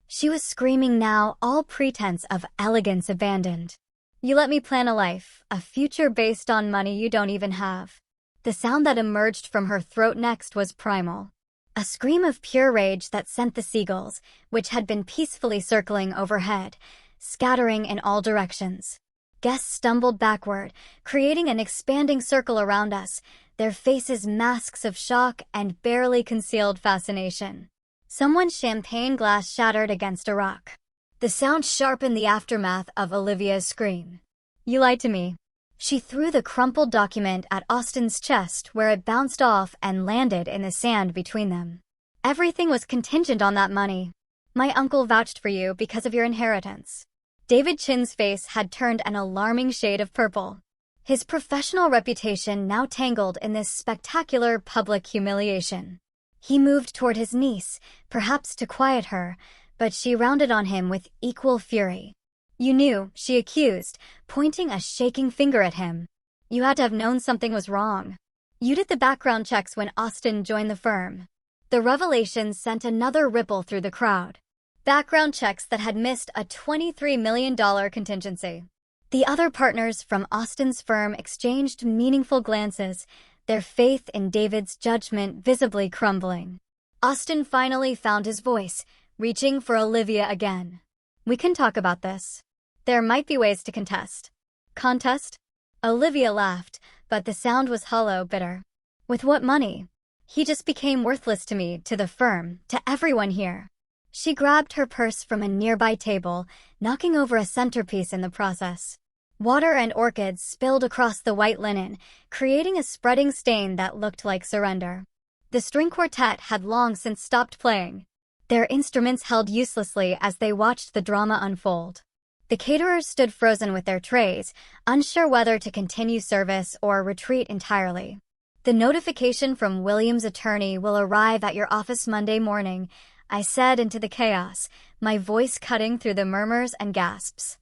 She was screaming now, all pretense of elegance abandoned. "You let me plan a life, a future based on money you don't even have." The sound that emerged from her throat next was primal. A scream of pure rage that sent the seagulls, which had been peacefully circling overhead, scattering in all directions. Guests stumbled backward, creating an expanding circle around us, their faces masks of shock and barely concealed fascination. Someone's champagne glass shattered against a rock. The sound sharpened the aftermath of Olivia's scream. "You lied to me." She threw the crumpled document at Austin's chest where it bounced off and landed in the sand between them. "Everything was contingent on that money. My uncle vouched for you because of your inheritance." David Chin's face had turned an alarming shade of purple. His professional reputation now tangled in this spectacular public humiliation. He moved toward his niece, perhaps to quiet her, but she rounded on him with equal fury. "You knew," she accused, pointing a shaking finger at him. "You had to have known something was wrong. You did the background checks when Austin joined the firm." The revelation sent another ripple through the crowd. background checks that had missed a $23 million contingency. The other partners from Austin's firm exchanged meaningful glances, their faith in David's judgment visibly crumbling. Austin finally found his voice, reaching for Olivia again. "We can talk about this. There might be ways to contest." "Contest?" Olivia laughed, but the sound was hollow, bitter. "With what money? He just became worthless to me, to the firm, to everyone here." She grabbed her purse from a nearby table, knocking over a centerpiece in the process. Water and orchids spilled across the white linen, creating a spreading stain that looked like surrender. The string quartet had long since stopped playing, their instruments held uselessly as they watched the drama unfold. The caterers stood frozen with their trays, unsure whether to continue service or retreat entirely. "The notification from William's attorney will arrive at your office Monday morning," I said into the chaos, my voice cutting through the murmurs and gasps.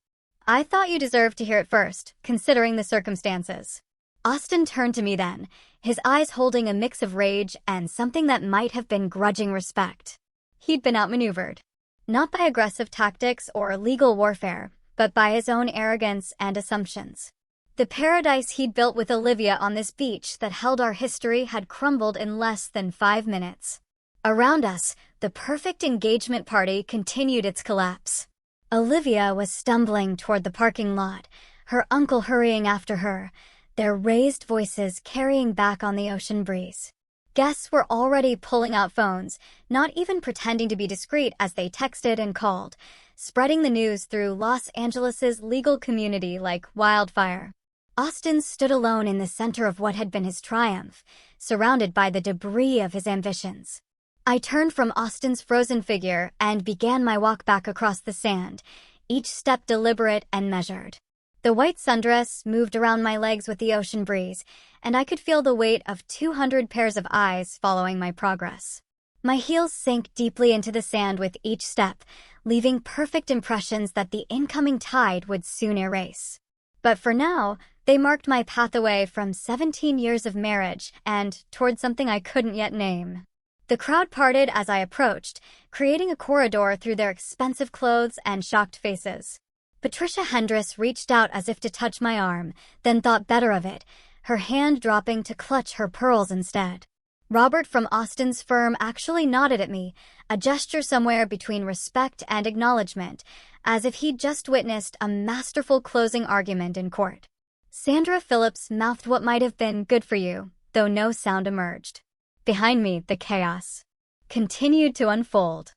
"I thought you deserved to hear it first, considering the circumstances." Austin turned to me then, his eyes holding a mix of rage and something that might have been grudging respect. He'd been outmaneuvered. Not by aggressive tactics or legal warfare, but by his own arrogance and assumptions. The paradise he'd built with Olivia on this beach that held our history had crumbled in less than 5 minutes. Around us, the perfect engagement party continued its collapse. Olivia was stumbling toward the parking lot, her uncle hurrying after her, their raised voices carrying back on the ocean breeze. Guests were already pulling out phones, not even pretending to be discreet as they texted and called, spreading the news through Los Angeles's legal community like wildfire. Austin stood alone in the center of what had been his triumph, surrounded by the debris of his ambitions. I turned from Austin's frozen figure and began my walk back across the sand, each step deliberate and measured. The white sundress moved around my legs with the ocean breeze, and I could feel the weight of 200 pairs of eyes following my progress. My heels sank deeply into the sand with each step, leaving perfect impressions that the incoming tide would soon erase. But for now, they marked my path away from 17 years of marriage and toward something I couldn't yet name. The crowd parted as I approached, creating a corridor through their expensive clothes and shocked faces. Patricia Hendress reached out as if to touch my arm, then thought better of it, her hand dropping to clutch her pearls instead. Robert from Austin's firm actually nodded at me, a gesture somewhere between respect and acknowledgement, as if he'd just witnessed a masterful closing argument in court. Sandra Phillips mouthed what might have been "good for you," though no sound emerged. Behind me, the chaos continued to unfold.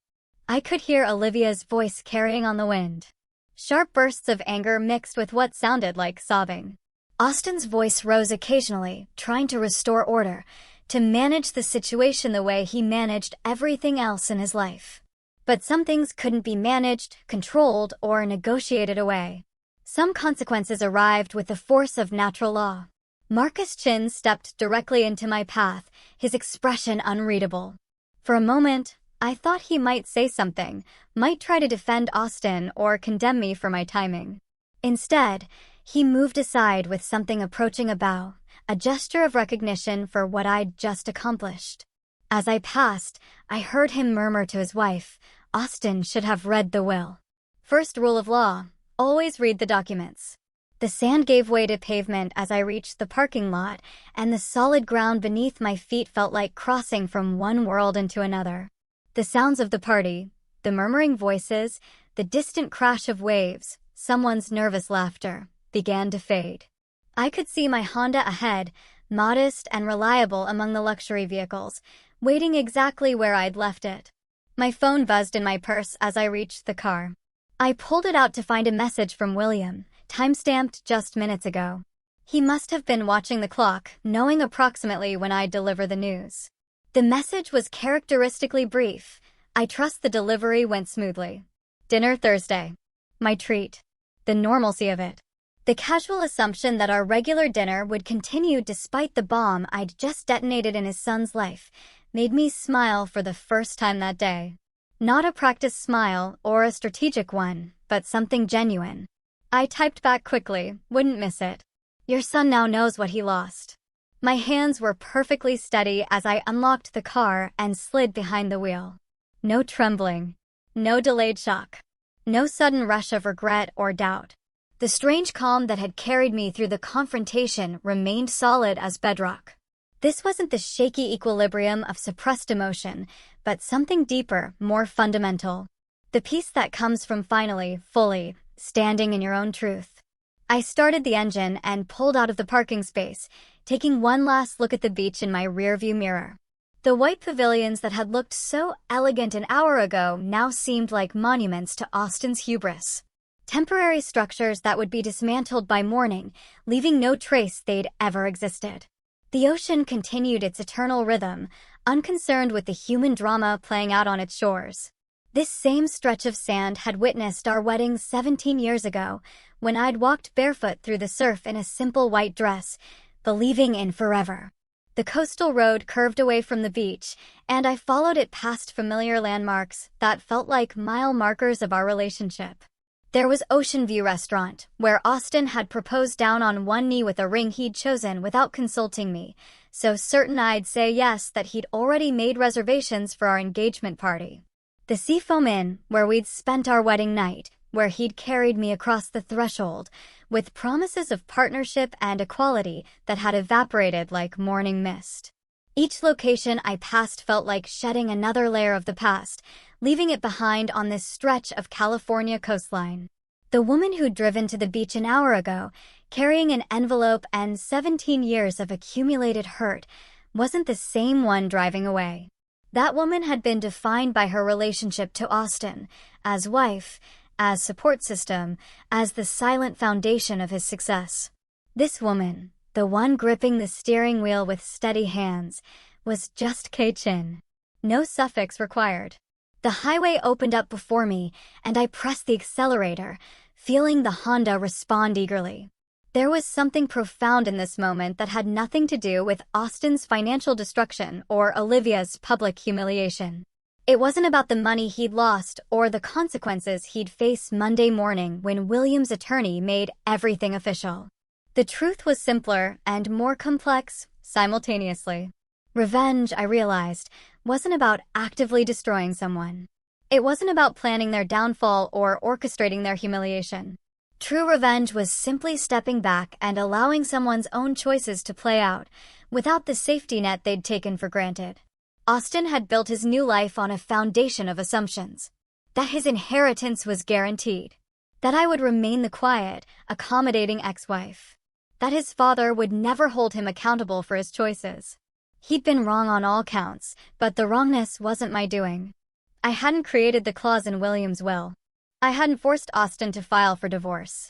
I could hear Olivia's voice carrying on the wind. Sharp bursts of anger mixed with what sounded like sobbing. Austin's voice rose occasionally, trying to restore order, to manage the situation the way he managed everything else in his life. But some things couldn't be managed, controlled, or negotiated away. Some consequences arrived with the force of natural law. Marcus Chin stepped directly into my path, his expression unreadable. For a moment, I thought he might say something, might try to defend Austin or condemn me for my timing. Instead, he moved aside with something approaching a bow, a gesture of recognition for what I'd just accomplished. As I passed, I heard him murmur to his wife, "Austin should have read the will." First rule of law, always read the documents. The sand gave way to pavement as I reached the parking lot, and the solid ground beneath my feet felt like crossing from one world into another. The sounds of the party, the murmuring voices, the distant crash of waves, someone's nervous laughter, began to fade. I could see my Honda ahead, modest and reliable among the luxury vehicles, waiting exactly where I'd left it. My phone buzzed in my purse as I reached the car. I pulled it out to find a message from William, time-stamped just minutes ago. He must have been watching the clock, knowing approximately when I'd deliver the news. The message was characteristically brief. "I trust the delivery went smoothly. Dinner Thursday." My treat. The normalcy of it. The casual assumption that our regular dinner would continue despite the bomb I'd just detonated in his son's life made me smile for the first time that day. Not a practiced smile or a strategic one, but something genuine. I typed back quickly, wouldn't miss it. "Your son now knows what he lost." My hands were perfectly steady as I unlocked the car and slid behind the wheel. No trembling. No delayed shock. No sudden rush of regret or doubt. The strange calm that had carried me through the confrontation remained solid as bedrock. This wasn't the shaky equilibrium of suppressed emotion, but something deeper, more fundamental. The peace that comes from finally, fully, standing in your own truth. I started the engine and pulled out of the parking space, taking one last look at the beach in my rearview mirror. The white pavilions that had looked so elegant an hour ago now seemed like monuments to Austin's hubris. Temporary structures that would be dismantled by morning, leaving no trace they'd ever existed. The ocean continued its eternal rhythm, unconcerned with the human drama playing out on its shores. This same stretch of sand had witnessed our wedding 17 years ago, when I'd walked barefoot through the surf in a simple white dress, believing in forever. The coastal road curved away from the beach, and I followed it past familiar landmarks that felt like mile markers of our relationship. There was Ocean View Restaurant, where Austin had proposed down on one knee with a ring he'd chosen without consulting me, so certain I'd say yes that he'd already made reservations for our engagement party. The Seafoam Inn, where we'd spent our wedding night, where he'd carried me across the threshold, with promises of partnership and equality that had evaporated like morning mist. Each location I passed felt like shedding another layer of the past, leaving it behind on this stretch of California coastline. The woman who'd driven to the beach an hour ago, carrying an envelope and 17 years of accumulated hurt, wasn't the same one driving away. That woman had been defined by her relationship to Austin, as wife, as support system, as the silent foundation of his success. This woman, the one gripping the steering wheel with steady hands, was just Kei-chin. No suffix required. The highway opened up before me, and I pressed the accelerator, feeling the Honda respond eagerly. There was something profound in this moment that had nothing to do with Austin's financial destruction or Olivia's public humiliation. It wasn't about the money he'd lost or the consequences he'd face Monday morning when William's attorney made everything official. The truth was simpler and more complex simultaneously. Revenge, I realized, wasn't about actively destroying someone. It wasn't about planning their downfall or orchestrating their humiliation. True revenge was simply stepping back and allowing someone's own choices to play out, without the safety net they'd taken for granted. Austin had built his new life on a foundation of assumptions. That his inheritance was guaranteed. That I would remain the quiet, accommodating ex-wife. That his father would never hold him accountable for his choices. He'd been wrong on all counts, but the wrongness wasn't my doing. I hadn't created the clause in William's will. I hadn't forced Austin to file for divorce.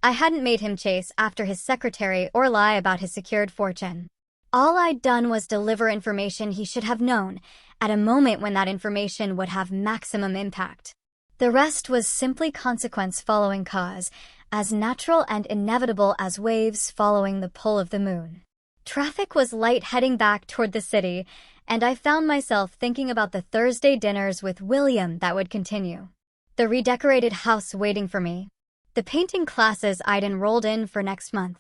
I hadn't made him chase after his secretary or lie about his secured fortune. All I'd done was deliver information he should have known, at a moment when that information would have maximum impact. The rest was simply consequence following cause, as natural and inevitable as waves following the pull of the moon. Traffic was light heading back toward the city, and I found myself thinking about the Thursday dinners with William that would continue. The redecorated house waiting for me. The painting classes I'd enrolled in for next month.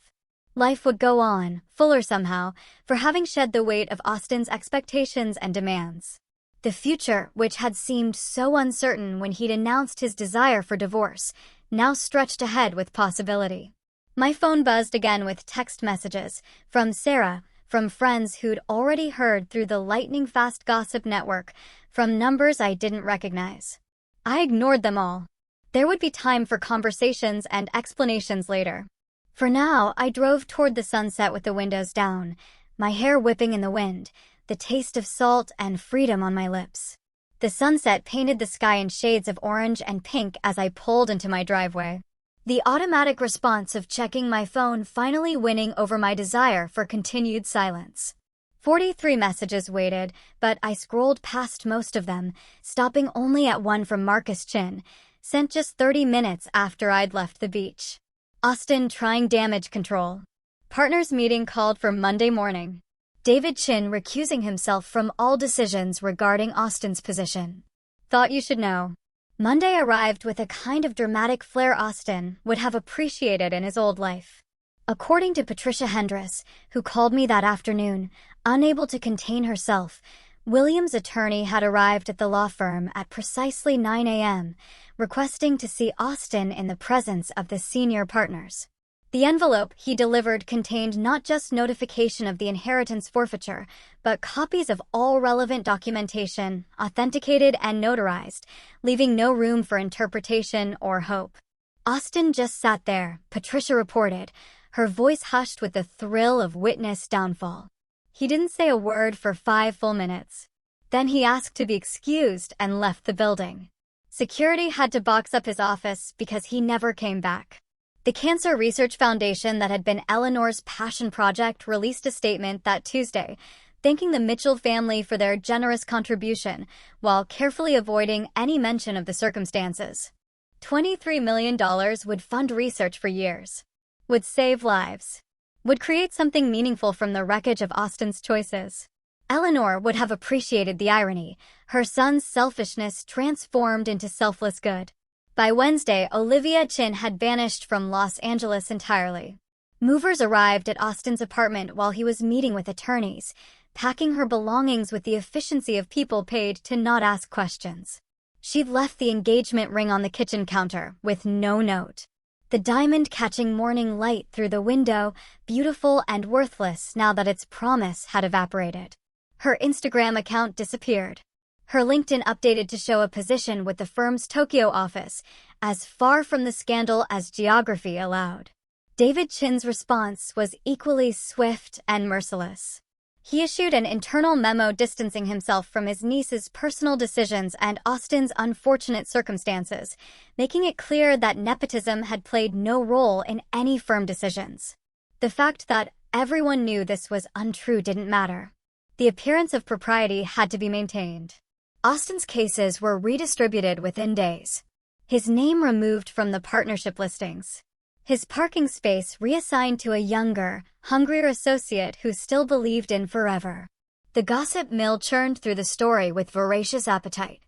Life would go on, fuller somehow, for having shed the weight of Austin's expectations and demands. The future, which had seemed so uncertain when he'd announced his desire for divorce, now stretched ahead with possibility. My phone buzzed again with text messages, from Sarah, from friends who'd already heard through the lightning-fast gossip network, from numbers I didn't recognize. I ignored them all. There would be time for conversations and explanations later. For now, I drove toward the sunset with the windows down, my hair whipping in the wind, the taste of salt and freedom on my lips. The sunset painted the sky in shades of orange and pink as I pulled into my driveway. The automatic response of checking my phone finally winning over my desire for continued silence. 43 messages waited, but I scrolled past most of them, stopping only at one from Marcus Chin, sent just 30 minutes after I'd left the beach. Austin trying damage control. Partners meeting called for Monday morning. David Chin recusing himself from all decisions regarding Austin's position. Thought you should know. Monday arrived with a kind of dramatic flair Austin would have appreciated in his old life. According to Patricia Hendress, who called me that afternoon, unable to contain herself, William's attorney had arrived at the law firm at precisely 9 a.m., requesting to see Austin in the presence of the senior partners. The envelope he delivered contained not just notification of the inheritance forfeiture, but copies of all relevant documentation, authenticated and notarized, leaving no room for interpretation or hope. Austin just sat there, Patricia reported, her voice hushed with the thrill of witnessed downfall. He didn't say a word for 5 full minutes. Then he asked to be excused and left the building. Security had to box up his office because he never came back. The Cancer Research Foundation that had been Eleanor's passion project released a statement that Tuesday, thanking the Mitchell family for their generous contribution while carefully avoiding any mention of the circumstances. $23 million would fund research for years, would save lives, would create something meaningful from the wreckage of Austin's choices. Eleanor would have appreciated the irony, her son's selfishness transformed into selfless good. By Wednesday, Olivia Chin had vanished from Los Angeles entirely. Movers arrived at Austin's apartment while he was meeting with attorneys, packing her belongings with the efficiency of people paid to not ask questions. She'd left the engagement ring on the kitchen counter, with no note. The diamond catching morning light through the window, beautiful and worthless now that its promise had evaporated. Her Instagram account disappeared. Her LinkedIn updated to show a position with the firm's Tokyo office, as far from the scandal as geography allowed. David Chin's response was equally swift and merciless. He issued an internal memo distancing himself from his niece's personal decisions and Austin's unfortunate circumstances, making it clear that nepotism had played no role in any firm decisions. The fact that everyone knew this was untrue didn't matter. The appearance of propriety had to be maintained. Austin's cases were redistributed within days. His name removed from the partnership listings. His parking space reassigned to a younger, hungrier associate who still believed in forever. The gossip mill churned through the story with voracious appetite.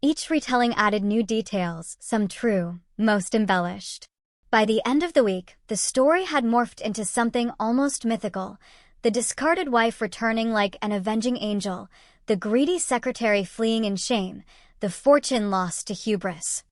Each retelling added new details, some true, most embellished. By the end of the week, the story had morphed into something almost mythical, the discarded wife returning like an avenging angel, the greedy secretary fleeing in shame, the fortune lost to hubris.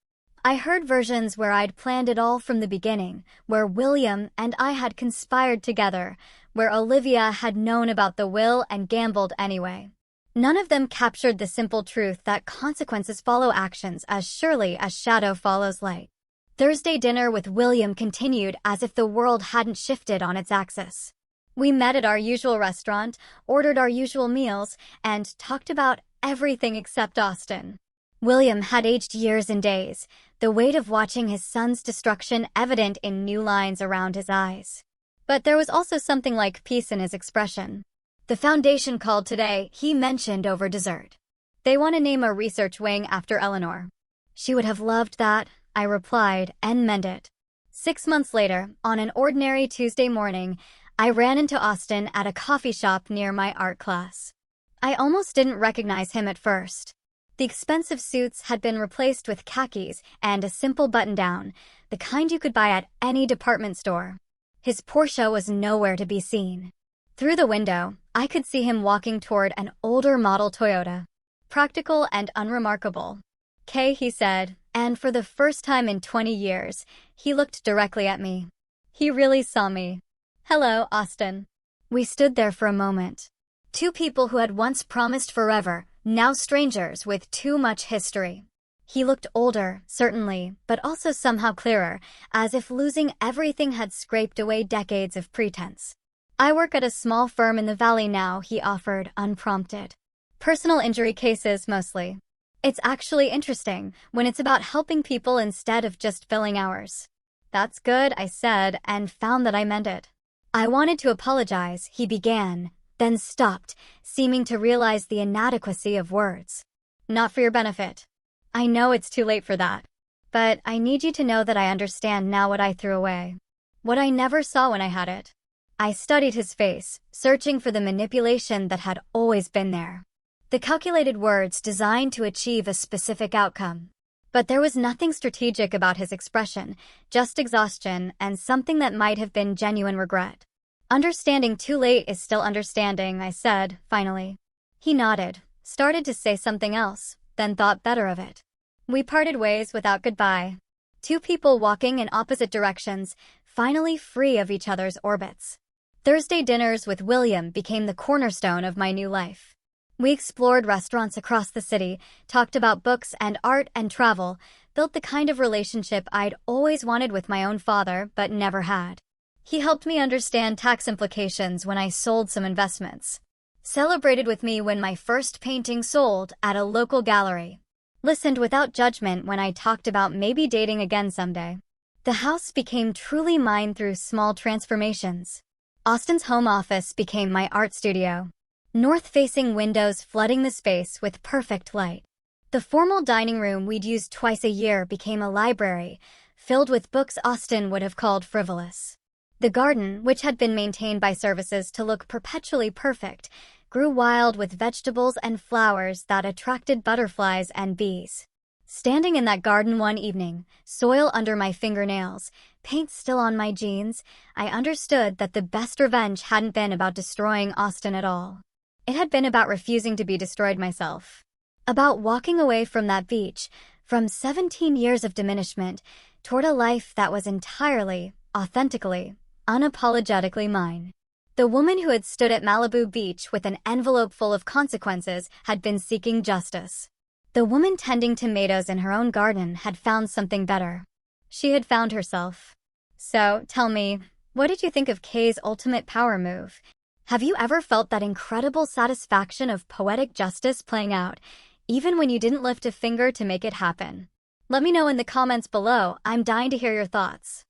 I heard versions where I'd planned it all from the beginning, where William and I had conspired together, where Olivia had known about the will and gambled anyway. None of them captured the simple truth that consequences follow actions as surely as shadow follows light. Thursday dinner with William continued as if the world hadn't shifted on its axis. We met at our usual restaurant, ordered our usual meals, and talked about everything except Austin. William had aged years and days, the weight of watching his son's destruction evident in new lines around his eyes. But there was also something like peace in his expression. The foundation called today, he mentioned over dessert. They want to name a research wing after Eleanor. She would have loved that, I replied, and meant it. 6 months later, on an ordinary Tuesday morning, I ran into Austin at a coffee shop near my art class. I almost didn't recognize him at first. The expensive suits had been replaced with khakis and a simple button-down, the kind you could buy at any department store. His Porsche was nowhere to be seen. Through the window, I could see him walking toward an older model Toyota. Practical and unremarkable. "Kay," he said, and for the first time in 20 years, he looked directly at me. He really saw me. "Hello, Austin." We stood there for a moment. Two people who had once promised forever, now strangers with too much history. He looked older, certainly, but also somehow clearer, as if losing everything had scraped away decades of pretense. "I work at a small firm in the Valley now," he offered, unprompted. "Personal injury cases, mostly. It's actually interesting, when it's about helping people instead of just filling hours." "That's good," I said, and found that I meant it. "I wanted to apologize," he began, then stopped, seeming to realize the inadequacy of words. "Not for your benefit. I know it's too late for that. But I need you to know that I understand now what I threw away. What I never saw when I had it." I studied his face, searching for the manipulation that had always been there. The calculated words designed to achieve a specific outcome. But there was nothing strategic about his expression, just exhaustion and something that might have been genuine regret. "Understanding too late is still understanding," I said, finally. He nodded, Started to say something else, then thought better of it. We parted ways without goodbye. Two people walking in opposite directions, finally free of each other's orbits. Thursday dinners with William became the cornerstone of my new life. We explored restaurants across the city, talked about books and art and travel, built the kind of relationship I'd always wanted with my own father but never had. He helped me understand tax implications when I sold some investments. Celebrated with me when my first painting sold at a local gallery. Listened without judgment when I talked about maybe dating again someday. The house became truly mine through small transformations. Austin's home office became my art studio. North-facing windows flooding the space with perfect light. The formal dining room we'd use twice a year became a library, filled with books Austin would have called frivolous. The garden, which had been maintained by services to look perpetually perfect, grew wild with vegetables and flowers that attracted butterflies and bees. Standing in that garden one evening, soil under my fingernails, paint still on my jeans, I understood that the best revenge hadn't been about destroying Austin at all. It had been about refusing to be destroyed myself. About walking away from that beach, from 17 years of diminishment, toward a life that was entirely, authentically, unapologetically mine. The woman who had stood at Malibu Beach with an envelope full of consequences had been seeking justice. The woman tending tomatoes in her own garden had found something better. She had found herself. So, tell me, what did you think of Kay's ultimate power move? Have you ever felt that incredible satisfaction of poetic justice playing out, even when you didn't lift a finger to make it happen? Let me know in the comments below. I'm dying to hear your thoughts.